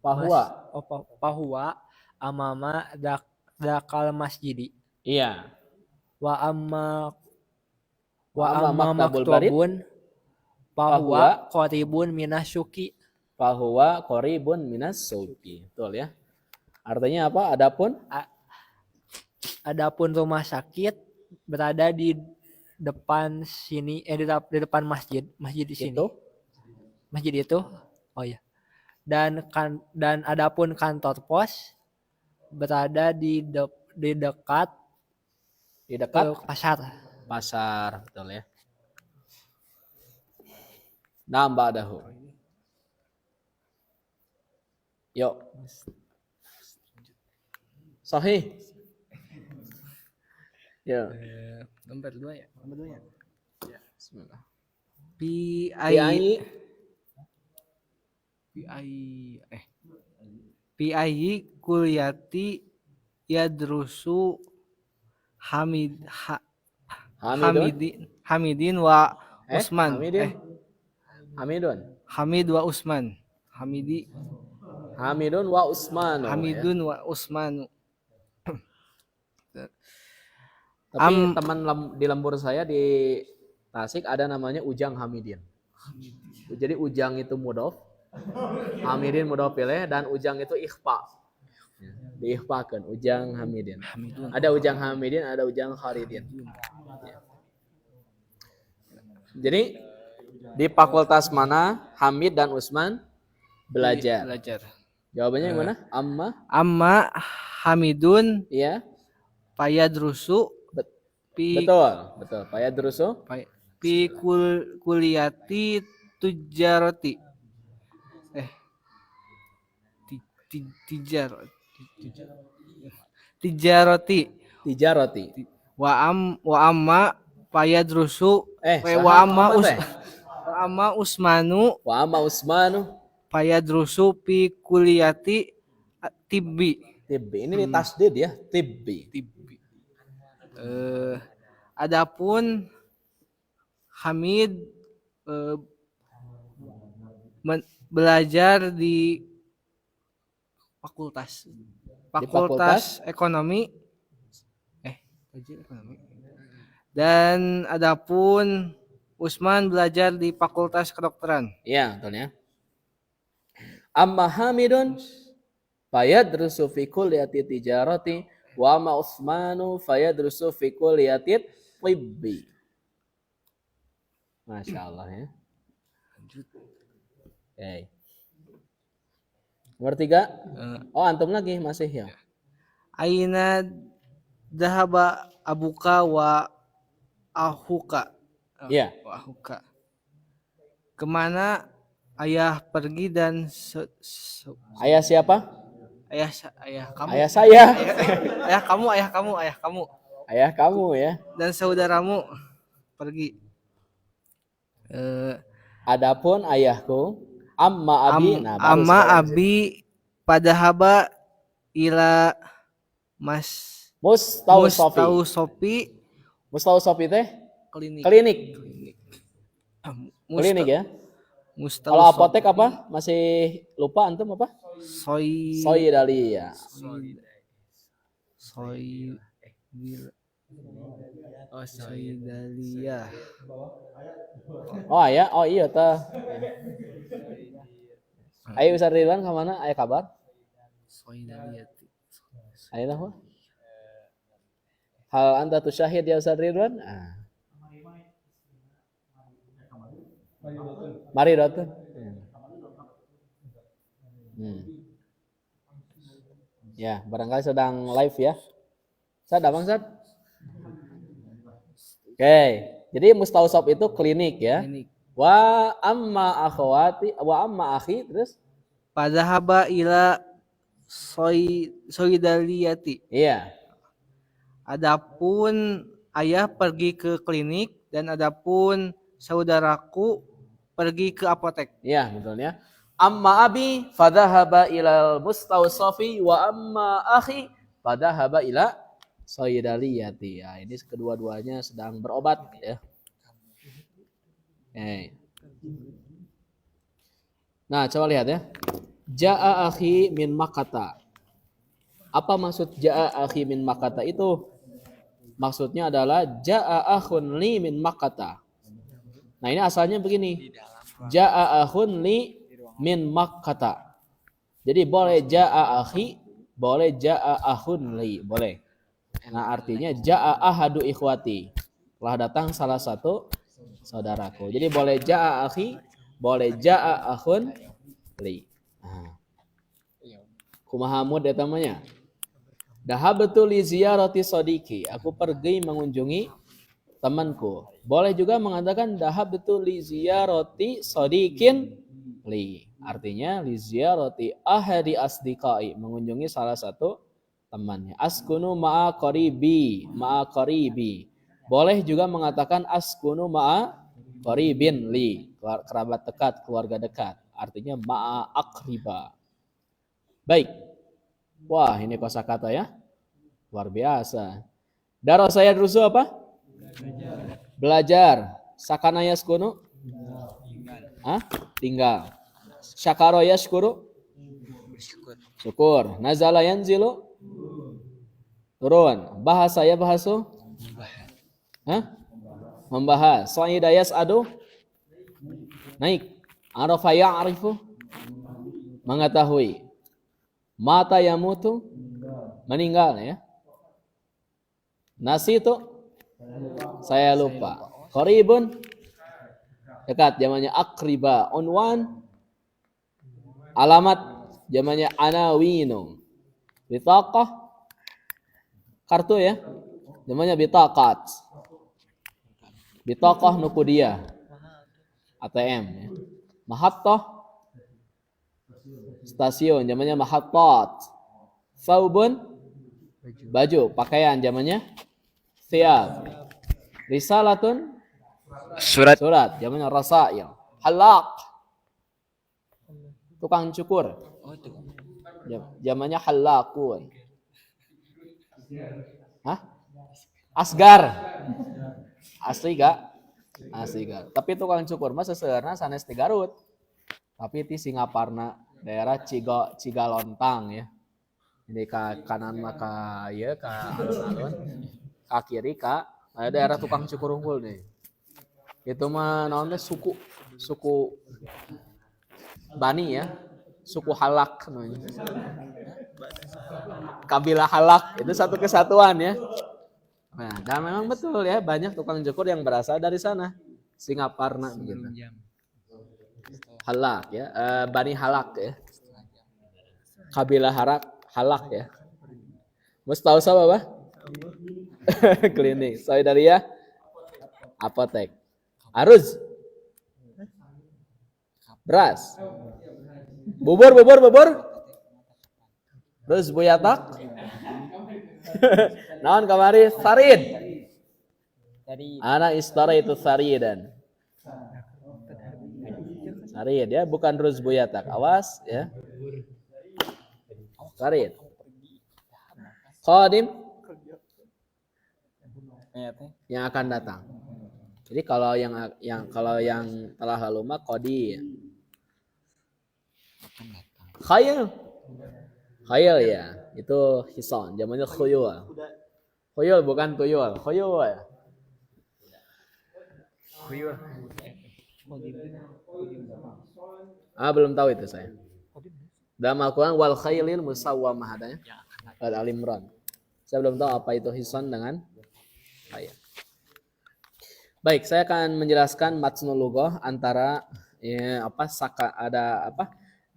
Speaker 1: Bahwa.
Speaker 6: Bahwa amama dakal masjidi.
Speaker 1: Iya.
Speaker 6: Wa amma
Speaker 1: maktabul barid.
Speaker 6: maktubun bahwa qaribun minasyuki.
Speaker 1: Bahwa qoribun minas suqi. Betul ya. Artinya apa?
Speaker 6: Adapun rumah sakit berada di depan sini, di depan masjid di sini.
Speaker 1: Itu
Speaker 6: Masjid itu. Oh ya. Dan adapun kantor pos berada di dekat pasar.
Speaker 1: pasar, betul ya. Nambah dahu. Yuk. Sahih. Ya.
Speaker 6: Nomor 2 ya.
Speaker 1: Ya, bismillah.
Speaker 6: Bi ai kuliati yadrusu Hamidin wa Usman. Hamid wa Usman.
Speaker 1: Hamidun wa Usman.
Speaker 6: Hamidun wa Usman.
Speaker 1: Tapi teman di lembur saya di Tasik ada namanya Ujang Hamidin. Jadi Ujang itu mudhof, Hamidin mudhof ilaih, dan Ujang itu ikhfa. Diikhfakan Ujang Hamidin. Ada Ujang Hamidin, ada Ujang Kharidin. Jadi di fakultas mana Hamid dan Usman belajar? Jawabannya yang mana?
Speaker 6: Amma Hamidun
Speaker 1: Iya.
Speaker 6: Payadrusu
Speaker 1: Betul. Payadrusu
Speaker 6: Fi kuliyati tujarati. Tijarati. Wa amma payadrusu wa amma Usmanu payadrusu fi kuliyati tibbi.
Speaker 1: Ini ditasdid ya, tibbi.
Speaker 6: Adapun Hamid belajar di fakultas ekonomi. Dan adapun Usman belajar di fakultas kedokteran.
Speaker 1: Iya, betul ya. Amma Hamidun fayadrusu fi kulliyati tijarati wa amma Utsmanu fayadrusu fi kulliyati tibbi. Masya Allah ya. Oke. Nomor 3. Oh, antum lagi masih ya.
Speaker 6: Aina dahaba abuka wa ahuka.
Speaker 1: Iya.
Speaker 6: Wa ahuka. Kemana ayah pergi dan
Speaker 1: Ayah siapa?
Speaker 6: ayah kamu.
Speaker 1: Ayah saya.
Speaker 6: Ayah kamu.
Speaker 1: Ayah kamu ya.
Speaker 6: Dan saudaramu pergi.
Speaker 1: Adapun ayahku, amma abi. Nah, baru
Speaker 6: Amma
Speaker 1: sekarang.
Speaker 6: abi padahaba ila
Speaker 1: Mustausofi. Mustausofi teh
Speaker 6: klinik.
Speaker 1: klinik. Klinik ya. Kalau apotek apa? Masih lupa antum apa? Soidalia.
Speaker 6: Soidalia.
Speaker 1: Oh ya, oh iya tah. Ayo Ustaz Ridwan ke mana? Ayo kabar?
Speaker 6: Soidaliati.
Speaker 1: Ayo tahu. Hal anta tusyahid ya Ustaz Ridwan? Mari Datun. Ya, barangkali sedang live ya. Sad, abang Sad? Oke, jadi mustausab itu klinik ya. Wa amma akhwati wa amma akhi terus
Speaker 6: Padahaba ila soidaliati.
Speaker 1: iya.
Speaker 6: Adapun ayah pergi ke klinik dan adapun saudaraku pergi ke apotek.
Speaker 1: Iya, betulnya. Amma abi fadhahaba ilal mustausafi wa amma akhi fadhahaba ila soidaliyati. Ya, ini kedua-duanya sedang berobat ya. Nah, coba lihat ya. Ja'a akhi min Makkata. Apa maksud ja'a akhi min Makkata itu? Maksudnya adalah ja'a akhun li min Makkata. Nah, ini asalnya begini. Ja'a akhun li min Makkata. Jadi boleh ja'a akhi, boleh ja'a akhun li, boleh. Nah, artinya ja'a ahadu ikhwati. Telah datang salah satu saudaraku. Jadi boleh ja'a akhi, boleh ja'a akhun li. Kumaha mud eta namanya? Dahabtu li ziyarati sodiki. Aku pergi mengunjungi temanku. Boleh juga mengatakan dahabtu li ziyarati sodikin li. Artinya li ziyarati ahadi asdiqai, mengunjungi salah satu temannya. Askunu ma'a qaribi, ma'a qaribi. Boleh juga mengatakan askunu ma'a qaribin li, kerabat dekat, keluarga dekat. Artinya ma'a aqriba. Baik. Wah, ini kosakata ya. Luar biasa. Daro saya drusu apa? Belajar. Sakana yaskunu? Tinggal. Syakaro yashkuru? Syukur. Nazala yanzilu? Turun. Bahasa ya bahasu? Membahas. Sa'ida yas'adu? Naik. Arafa ya'rifu? Mengetahui. Mata yamutu? Meninggal ya. Nasitu? Saya lupa. Qaribun? Dekat, zamannya akriba. Unwan? Alamat, zamannya anawinu. Bitaqah? Kartu ya. Zamannya bitaqat. Bitaqah nukudia. ATM ya. Mahattah? Stasiun, zamannya mahattat. Saubun? Baju, pakaian, zamannya thiyab. Risalatun? Surat, zamannya rasail. Halaq? Tukang cukur. Zamannya halaqun. Asgar. Asli gak? Asli gak? Tapi tukang cukur mah seseurna sanes di Garut. Tapi di Singaparna daerah Cigalontang ya. Jadi ke kanan maka ya ke alun-alun, ke kiri ke daerah tukang cukur unggul nih. Itu mah namanya suku Bani ya. suku Halak namanya. Kabilah Halak itu satu kesatuan ya. Nah, dan memang betul ya, banyak tukang cukur yang berasal dari sana. Singaparna begitu. Halak ya, Bani Halak ya. Kabilah Halak ya. Mustausa apa? Klinik. Solidaria apotek. Aruz. Beras. Bubur. Ruz buyatak. Naon kamari sarid. Ana istara itu saridan. Sarid ya, bukan ruz buyatak. Awas ya. Sarid. Qadim yang akan datang. Jadi kalau yang telah lalu mah qadi. Khayal ya, itu hison, zamannya khuyul. Khuyul bukan tuyul, khuyul ya. Belum tahu itu saya. Dalam Al-Quran wal khaylil musawwamah adanya. Al-Imran. Saya belum tahu apa itu hison dengan khayal. Baik, saya akan menjelaskan matnul lughah antara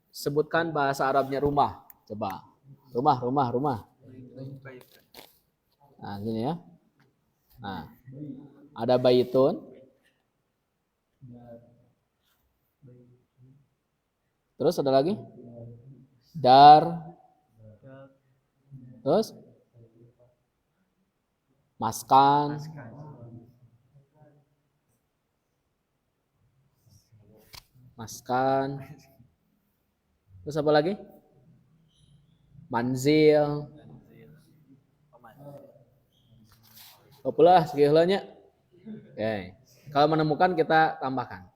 Speaker 1: sebutkan bahasa Arabnya rumah. Coba. Rumah. Nah, gini ya. Nah, ada baitun. Terus ada lagi? Dar. Terus? Maskan. Terus apa lagi? Manzil. Pula segitu-nya. Oke. Kalau menemukan kita tambahkan.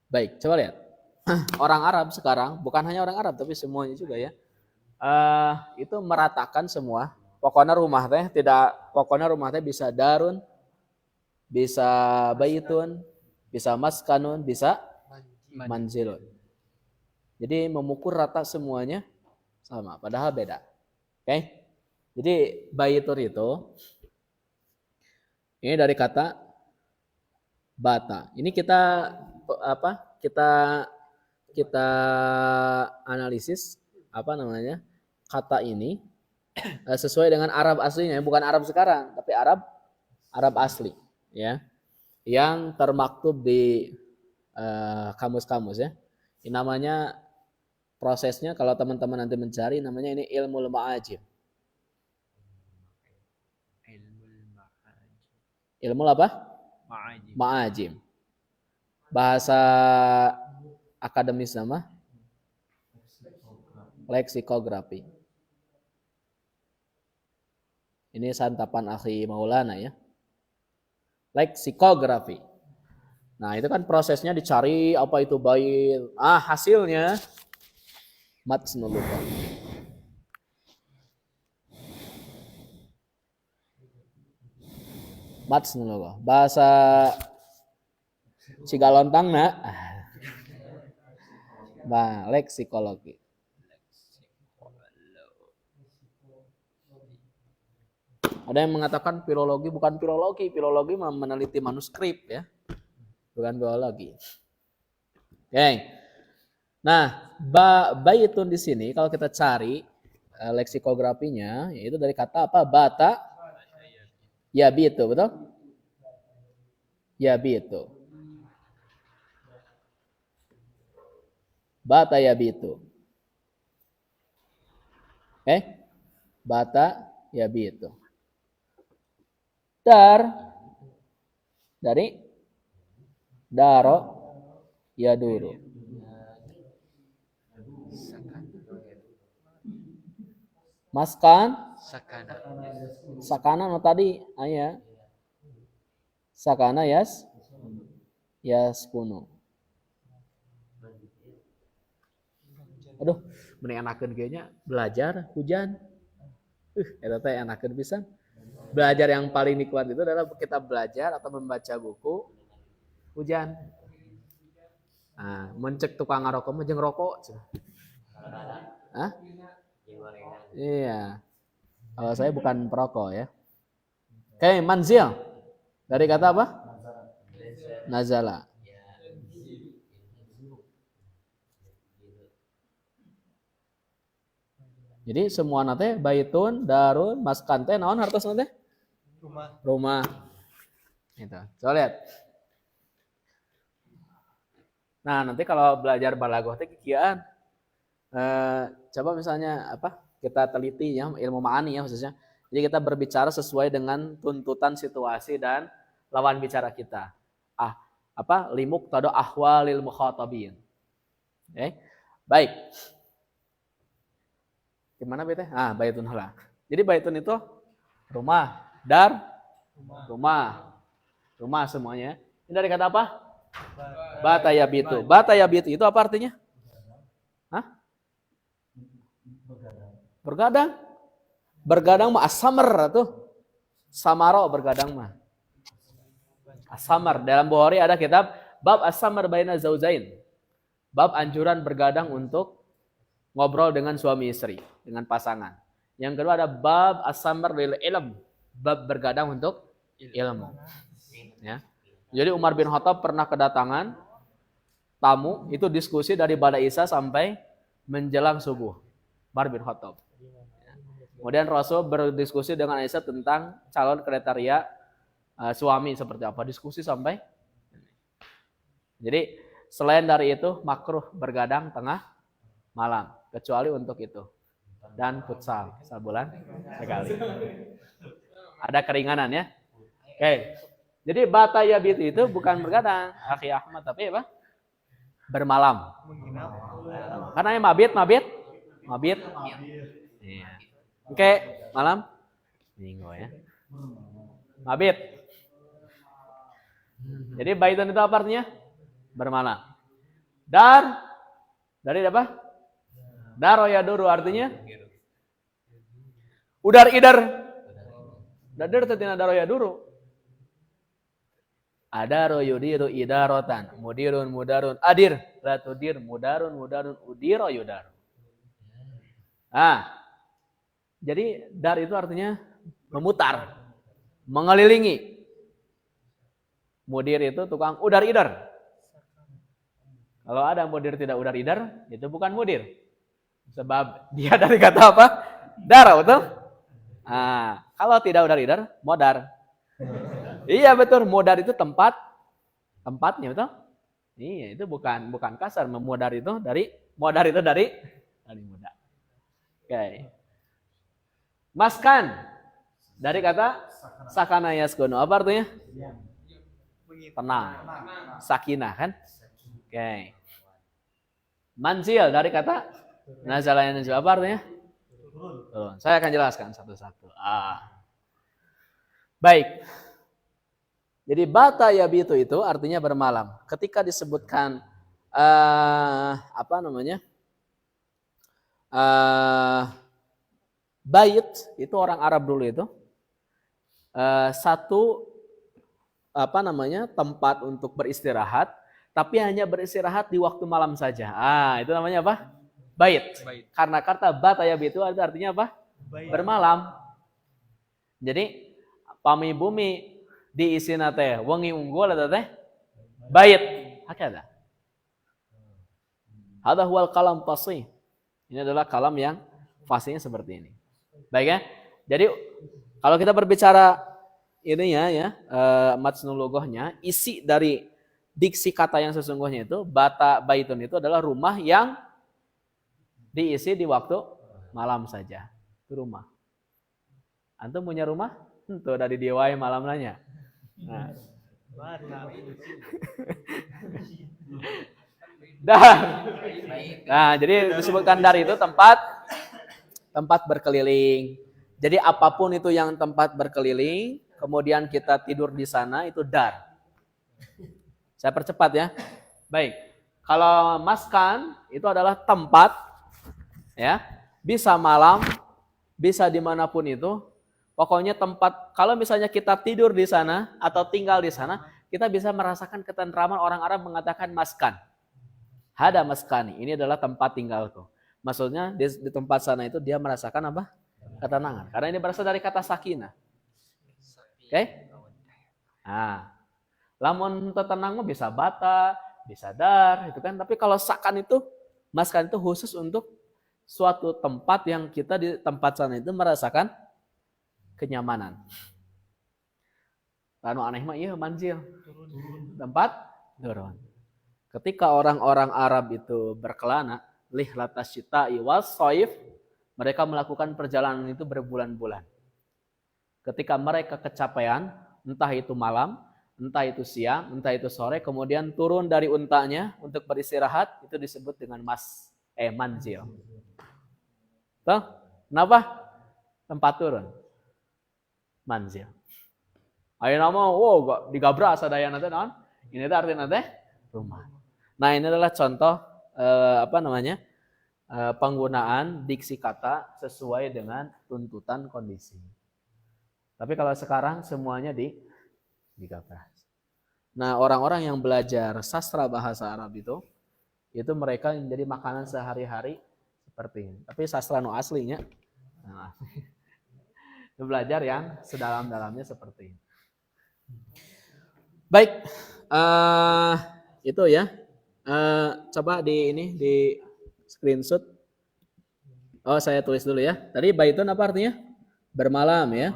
Speaker 1: Baik, coba lihat. Orang Arab sekarang, bukan hanya orang Arab tapi semuanya juga ya. Itu meratakan semua. Pokoknya rumah teh bisa darun, bisa baitun, bisa maskanun, bisa manzilun. Jadi memukul rata semuanya sama, padahal beda. Oke? Jadi baitun itu ini dari kata bata. Ini kita analisis kata ini sesuai dengan Arab aslinya, bukan Arab sekarang, tapi Arab asli, ya, yang termaktub di kamus-kamus ya. Ini namanya prosesnya kalau teman-teman nanti mencari namanya ini ilmul ma'ajim. Ilmu apa? Ma'ajim. Bahasa akademis nama leksikografi. Ini santapan akhi Maulana ya. Leksikografi. Nah, itu kan prosesnya dicari apa itu bait. Hasilnya matnul lughah. Matnul lughah. Bahasa Cigalontangna. Leksikologi. Ada yang mengatakan filologi, bukan filologi. Filologi meneliti manuskrip ya. Bukan biologi. Oke. Nah, baitun di sini kalau kita cari leksikografinya yaitu dari kata apa? Bata yabitu, betul? Yabitu. Bata yabitu. Bata yabitu. Dari daro yaduru. Maskan sakana no tadi aya sakana yaskunu. Aduh, mending enakeun kayaknya belajar hujan. Eta teh enakeun pisan. Belajar yang paling nikmat itu adalah kita belajar atau membaca buku hujan. Nah, mencek tukang ngarokok mah jeung rokok. Hah? Iya. Kalau saya bukan perokok ya. Oke, manzil. Dari kata apa? Nazala. Jadi semua nate baitun, darun, maskan teh naon hartos nate? Rumah. Itu. Coba lihat. Nah, nanti kalau belajar balaghah teh kieuan. Coba misalnya apa? Kita teliti ya ilmu ma'ani ya khususnya. Jadi kita berbicara sesuai dengan tuntutan situasi dan lawan bicara kita. Limuk tado ahwalil mukhatabin. Oke. Baik. Gimana bete? Baitun heula. Jadi baitun itu rumah, dar, rumah semuanya. Ini dari kata apa? Bata yabitu. Bata yabitu itu apa artinya? Bergadang. Bergadang mah asamar tuh. Samaro bergadang mah. Asamar. Dalam Bukhari ada kitab bab asamar baina zaujain. Bab anjuran bergadang untuk ngobrol dengan suami istri, dengan pasangan. Yang kedua ada bab asamar lil ilm. Bab bergadang untuk ilmu. Ya. Jadi Umar bin Khattab pernah kedatangan tamu, itu diskusi dari Bada Isya sampai menjelang subuh. Umar bin Khattab. Kemudian Rasul berdiskusi dengan Aisyah tentang calon kriteria suami seperti apa. Diskusi sampai. Jadi selain dari itu makruh bergadang tengah malam. Kecuali untuk itu. Dan futsal. Sebulan sekali. Ada keringanan ya. Oke. Jadi bata yabit itu bukan bergadang. Akhi Ahmad. Tapi apa? Bermalam. Karena yang mabit. Iya. Oke, malam. Minggu ya. Mabit. Jadi baitun itu apa artinya? Bermalam. Dari apa? Daro ya duru artinya? Udar idar. Dadar tetina daro ya duru. Adaro yudiru idarotan. Mudirun mudarun adir. Ratudir mudarun udiro yudaru. Jadi dar itu artinya memutar, mengelilingi. Mudir itu tukang udar idar. Kalau ada mudir tidak udar idar, itu bukan mudir. Sebab dia dari kata apa? Dar, betul? Kalau tidak udar idar, modar. Iya betul, modar itu tempatnya betul? Iya, itu bukan kasar. Modar itu dari modar. Oke. Maskan dari kata sakana yaskunu. Apa artinya? Tenang. Sakinah kan? Oke. Manzil dari kata nazala yanzil. Apa artinya? Turun. Saya akan jelaskan satu-satu. Baik. Jadi bata yabitu itu artinya bermalam. Ketika disebutkan bait itu orang Arab dulu itu satu tempat untuk beristirahat, tapi hanya beristirahat di waktu malam saja. Itu namanya apa? Bait. Karena kata bata yabitu artinya apa? Bermalam. Jadi pami bumi diisina teh wengi unggul eta teh bait. Hakada. Hadza huwal kalam fasih. Ini adalah kalam yang fasihnya seperti ini. Baik ya. Jadi kalau kita berbicara ininya ya, matnul lughahnya, isi dari diksi kata yang sesungguhnya itu baitun itu adalah rumah yang diisi di waktu malam saja. Itu rumah. Antum punya rumah? Tentu dari diwai malam nanya. Jadi disebutkan dari itu tempat berkeliling. Jadi apapun itu yang tempat berkeliling, kemudian kita tidur di sana itu dar. Saya percepat ya. Baik. Kalau maskan itu adalah tempat, ya, bisa malam, bisa dimanapun itu. Pokoknya tempat. Kalau misalnya kita tidur di sana atau tinggal di sana, kita bisa merasakan ketentraman. Orang Arab mengatakan maskan. Hada maskani, ini adalah tempat tinggalku. Maksudnya di tempat sana itu dia merasakan apa? Ketenangan. Karena ini berasal dari kata sakinah. Oke? Nah, lamun tenang mah bisa bata, bisa dar, itu kan. Tapi kalau sakan itu, maskan itu khusus untuk suatu tempat yang kita di tempat sana itu merasakan kenyamanan. Lalu aneh mah iya manzil. Tempat turun. Ketika orang-orang Arab itu berkelana, lihlatas syita'i was soif, mereka melakukan perjalanan itu berbulan-bulan. Ketika mereka kecapean, entah itu malam, entah itu siang, entah itu sore, kemudian turun dari untanya untuk beristirahat, itu disebut dengan manzil. Tuh, kenapa? Tempat turun. Manzil. Ayo nama, wow, digabra sadaya nanti, non? Ini artinya nanti rumah. Nah, ini adalah contoh penggunaan diksi kata sesuai dengan tuntutan kondisi. Tapi kalau sekarang semuanya digabras. Nah, orang-orang yang belajar sastra bahasa Arab itu mereka menjadi makanan sehari-hari seperti ini. Tapi sastra nu aslinya, nah, belajar yang sedalam-dalamnya seperti ini. Baik, itu ya. Coba di screenshot. Oh, saya tulis dulu ya. Tadi baitun apa artinya? Bermalam ya.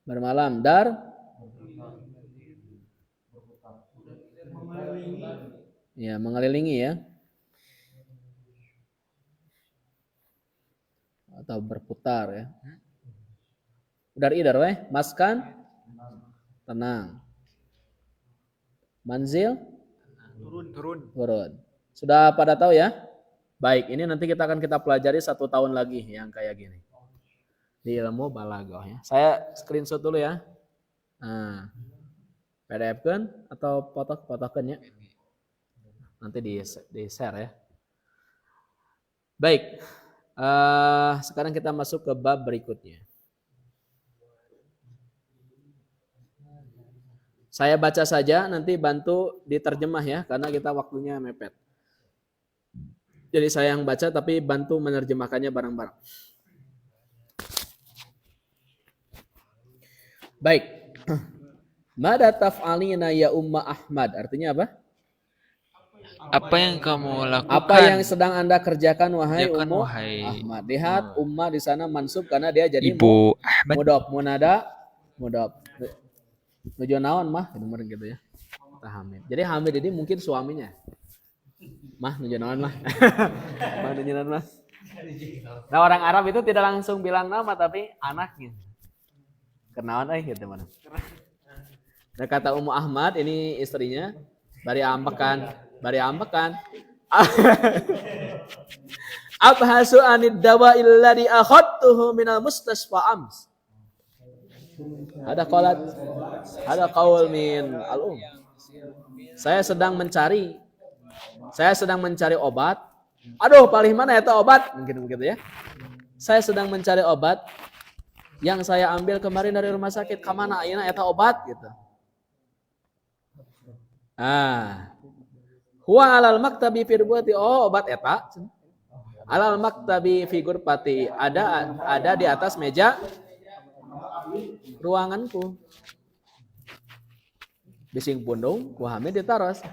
Speaker 1: Bermalam. Dar ya, mengelilingi ya. Atau berputar ya. Dar idar weh, maskan tenang. Manzil turun. Sudah pada tahu ya? Baik, ini nanti kita pelajari 1 tahun lagi yang kayak gini. Di ilmu balaghah ya. Saya screenshot dulu ya. Nah, PDF-kan atau foto-fotokan ya. Nanti di share ya. Baik. Sekarang kita masuk ke bab berikutnya. Saya baca saja, nanti bantu diterjemah ya, karena kita waktunya mepet. Jadi saya yang baca, tapi bantu menerjemahkannya bareng-bareng. Baik. Mada taf'alina ya Umma Ahmad? Artinya apa?
Speaker 3: Apa yang kamu lakukan?
Speaker 1: Apa yang sedang Anda kerjakan wahai Ummu Ahmad? Lihat Umma di sana mansub karena dia jadi
Speaker 3: Ibu Ahmad.
Speaker 1: Mudhof. Nuju naon mah gitu ya. Hamid. Jadi Hamid ini mungkin suaminya. Mah nuju naon mah. Mah nuju naon mah. Nah, orang Arab itu tidak langsung bilang nama tapi anaknya. Kenaon gitu mana. Nah, kata Ummu Ahmad ini istrinya bari ambekan. Abhasu anid dawa illadhi akhadtuhu minal mustasfa ams. Ada qaul min al-um. Saya sedang mencari obat. Aduh, paling mana eta obat? Mungkin begitu ya. Saya sedang mencari obat yang saya ambil kemarin dari rumah sakit. Kamana ayeuna eta obat gitu. Huwa alal maktabi fi ghurfati. Oh, obat eta. Alal maktabi fi ghurfati. Ada di atas meja ruanganku. Bising pundung, ku Hamid ditaros.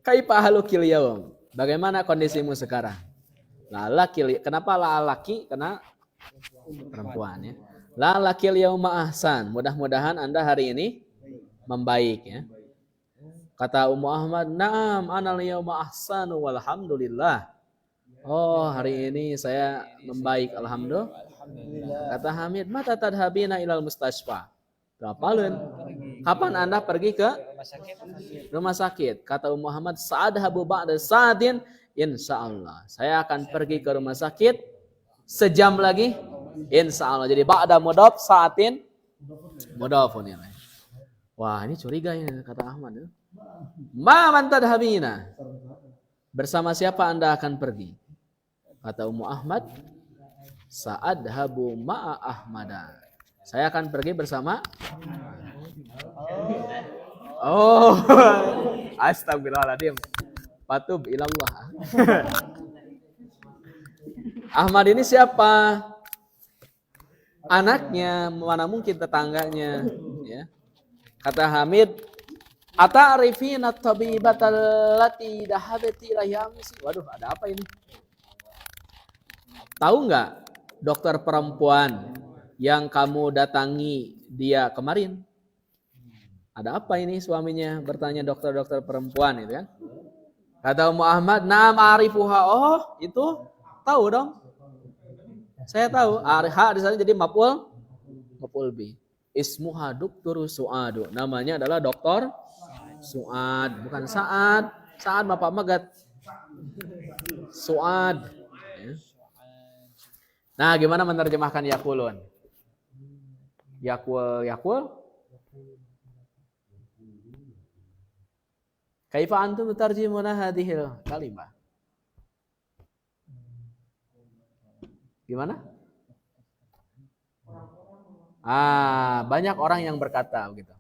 Speaker 1: Kaifa halukil yaum? Bagaimana kondisimu sekarang? Kenapa laki? Karena perempuan ya. Lakil yauma ahsan. Mudah-mudahan Anda hari ini membaik ya. Kata Ummu Ahmad, "Na'am, anal yauma ahsanu walhamdulillah." Oh, hari ini saya membaik alhamdulillah. Kata Hamid, "Mata tadhabina ilal mustasfa?" Kapalun. Kapan Anda pergi ke rumah sakit? Kata Ummu Ahmad, "Sa'adhabu ba'da sa'atin insyaallah." Saya akan pergi ke rumah sakit sejam lagi insyaallah. Jadi ba'da mudhaf sa'atin mudhafun ilaih. Wah, ini curiga ini kata Ahmad. Ma man tadhabina? Bersama siapa Anda akan pergi? Kata Ummu Ahmad, "Sa'adhabu ma'a Ahmada." Saya akan pergi bersama Oh, astagfirullahaladzim. Patub ilallah. Ahmad ini siapa? Anaknya, mana mungkin tetangganya. Ya. Kata Hamid, ata'rifina tabibatal lati dahabati ilahi amsi. Waduh, ada apa ini? Tahu nggak dokter perempuan yang kamu datangi dia kemarin? Ada apa ini suaminya bertanya dokter-dokter perempuan itu kan? Kata Ummu Ahmad, "Na'am arifuha." Oh, itu tahu dong. Saya tahu. Ariha di sana jadi maf'ul bi. Ismuha Doktor Su'ad. Namanya adalah Dokter Su'ad, bukan Sa'ad. Sa'ad Bapak Magat. Su'ad. Ya. Nah, gimana menerjemahkan yakulun? Yakul. Kaifa antum tarjimuna hadhil kalimah? Gimana? Banyak orang yang berkata begitu.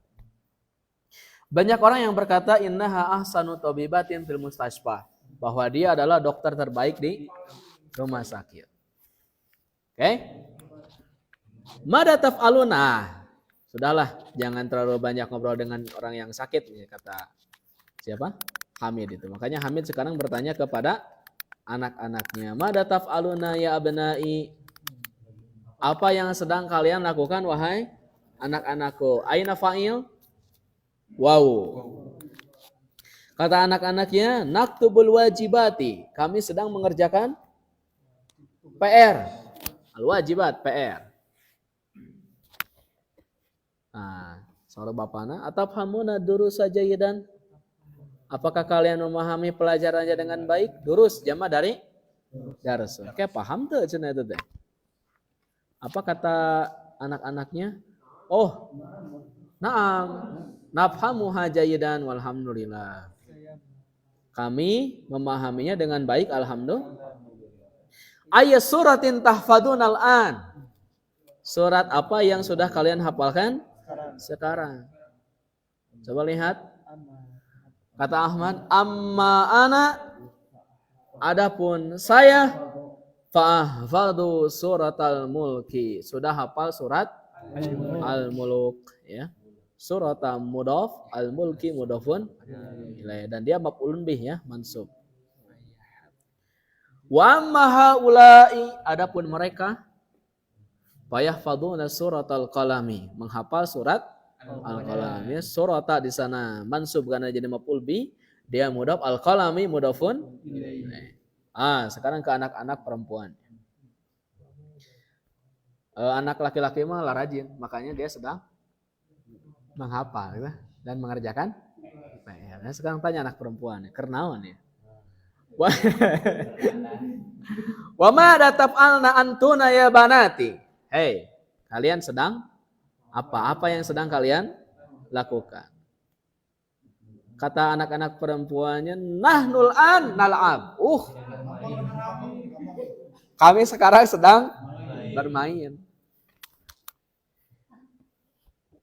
Speaker 1: Banyak orang yang berkata innaha ahsanu tabibatin fil mustashfa, bahwa dia adalah dokter terbaik di rumah sakit. Oke? Mada taf'aluna? Sudahlah, jangan terlalu banyak ngobrol dengan orang yang sakit, kata siapa? Hamid itu. Makanya Hamid sekarang bertanya kepada anak-anaknya. Mada taf'aluna ya abnai? Apa yang sedang kalian lakukan wahai anak-anakku? Aina fa'il? Wow. Kata anak-anaknya, naktubul wajibati. Kami sedang mengerjakan PR. Al-wajibat, PR. Seorang bapana, atafhamuna durus sajayidan? Apakah kalian memahami pelajarannya dengan baik? Durus, jama dari dars. Oke, paham tuh cenah itu teh. Apa kata anak-anaknya? Oh, na'am, nafhamuha jayidan walhamdulillah. Kami memahaminya dengan baik, alhamdulillah. Ayat suratin tahfadun al-an. Surat apa yang sudah kalian hafalkan sekarang? Coba lihat. Kata Ahmad, amma ana, adapun saya, fa'ahfadu surat al-mulki. Sudah hafal surat al-muluk. Ya. Surat mudhaf, al-mulki mudhafun ilaih. Dan dia maf'ulun bih, ya, mansub. Wa amma haula'i, adapun mereka, fayahfaduna surat al-qalami. Menghafal surat al-qalam. Ya, surata di sana mansub karena jadi maf'ul bi, dia mudhaf, al-qalami mudhafun. Sekarang ke anak-anak perempuan. Anak laki-laki mah rajin, makanya dia sedang menghafal gitu, dan mengerjakan PR. Nah, sekarang tanya anak perempuan, kernaon ya. Wa ma dataf'alna antuna ya banati. Hei, kalian sedang apa yang sedang kalian lakukan? Kata anak-anak perempuannya, nahnul an nal'ab. Kami sekarang sedang bermain.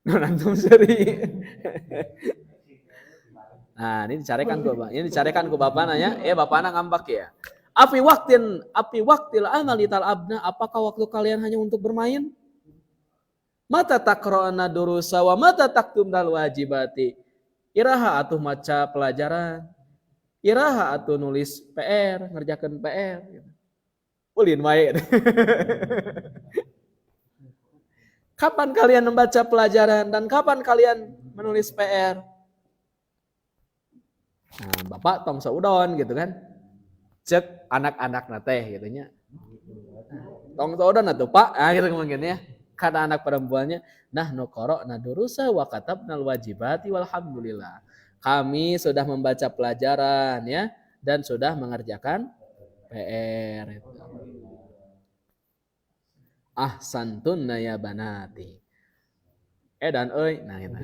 Speaker 1: Antum seri. Nah, ini dicarikan ke bapak nanya, bapak anak ngambak ya. Api waktil amali tal'abna, apakah waktu kalian hanya untuk bermain? Mata takra'na durusa wa mata taktumnal wajibati. Iraha atuh maca pelajaran. Iraha atuh nulis PR, ngerjakan PR. Ulin wae. Kapan kalian membaca pelajaran dan kapan kalian menulis PR? Nah, bapak tong saudon gitu kan. Cek anak-anak nateh gitu nya. Tong saudon atuh Pak, gitu mungkin ya. Kata anak perempuannya, nahnu qara'na durusa wa katabnal wajibati walhamdulillah. Kami sudah membaca pelajaran ya dan sudah mengerjakan PR itu. Ahsantunna ya banati. Dan euy, nah itu.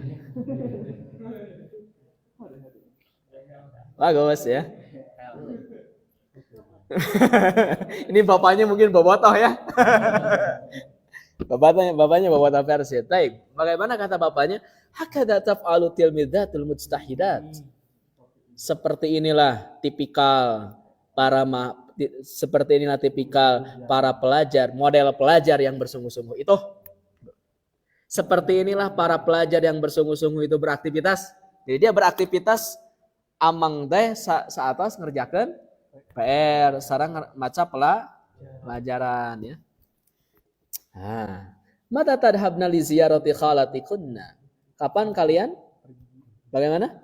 Speaker 1: Bagus ya. Ini bapaknya mungkin bobotoh ya. Bapaknya bawa versi. Taib. Bagaimana kata bapaknya? Hakada taf'alu tilmidatul mujtahidat. Seperti inilah tipikal para pelajar, model pelajar yang bersungguh-sungguh itu. Seperti inilah para pelajar yang bersungguh-sungguh itu beraktivitas. Jadi dia beraktivitas amang teh saatas ngerjakeun PR, sareng maca pelajaran ya. Mata tadhabna li ziyarati khalatikunna. Kapan kalian? Bagaimana?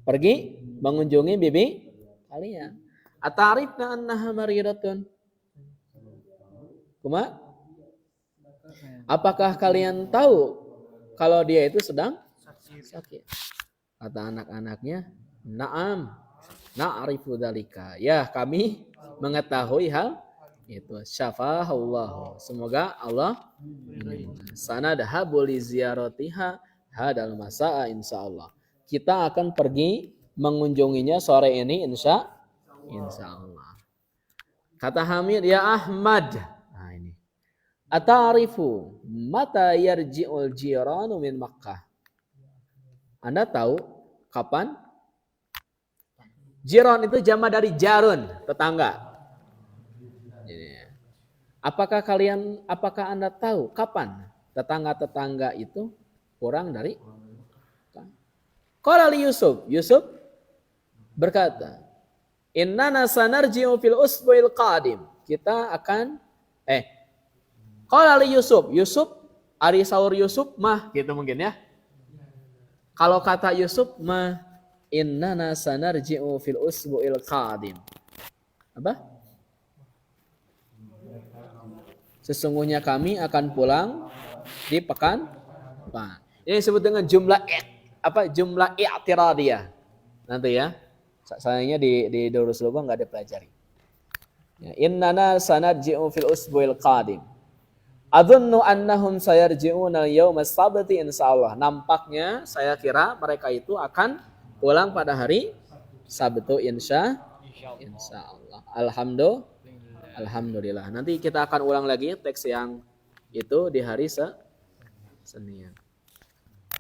Speaker 1: Pergi mengunjungi bibi kalian. Atarifna annaha maridatun. Kuma? Apakah kalian tahu kalau dia itu sedang sakit? Kata anak-anaknya, "Na'am, na'rifu dzalika." Ya, kami mengetahui hal itu. Syafahullah. Semoga Allah sanadhabu li ziyaratiha hadal masa'a insyaallah. Kita akan pergi mengunjunginya sore ini insyaallah. Kata Hamid, "Ya Ahmad." Nah ini. Ata'rifu mata yarji'ul jiranu min Makkah? Anda tahu kapan? Jiran itu jama dari jarun, tetangga. Apakah Anda tahu kapan tetangga-tetangga itu pulang dari? Qala li Yusuf. Yusuf berkata, "Innana sanarji'u fil usbu'il qadim." Kita akan Qala li Yusuf. Yusuf, ari saur Yusuf mah gitu mungkin ya. Kalau kata Yusuf mah innana sanarji'u fil usbu'il qadim. Apa? Sesungguhnya kami akan pulang di pekan depan. Ini disebut dengan jumlah i'tiradiyah. Nanti ya. Sayangnya di Durus Lughah enggak dipelajari. Ya, innana sanarji'u fil usbu'il qadim. Adunnu annahum sayarji'una al-yawma as-sabti insyaallah. Nampaknya saya kira mereka itu akan pulang pada hari Sabtu insyaallah. Alhamdulillah. Nanti kita akan ulang lagi teks yang itu di hari Senin.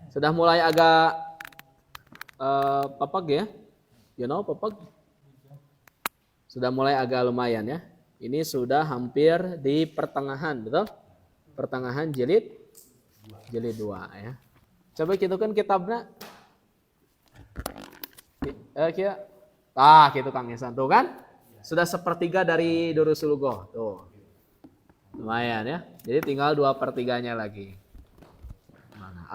Speaker 1: Sudah mulai agak papag ya. Papag. Sudah mulai agak lumayan ya. Ini sudah hampir di pertengahan, betul? Pertengahan jilid 2 ya. Coba kita kan kitabnya. Gitu Kang Ihsan tuh kan? Sudah sepertiga dari Durusul Lughah tuh. Lumayan ya. Jadi tinggal 2/3-nya lagi. Mana?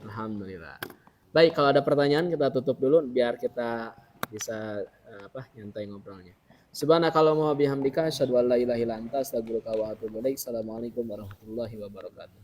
Speaker 1: Alhamdulillah. Baik, kalau ada pertanyaan kita tutup dulu biar kita bisa nyantai ngobrolnya. Subhanakallahumma wa bihamdika asyhadu an la ilaha illa anta astaghfiruka wa atubu ilaik. Assalamualaikum warahmatullahi wabarakatuh.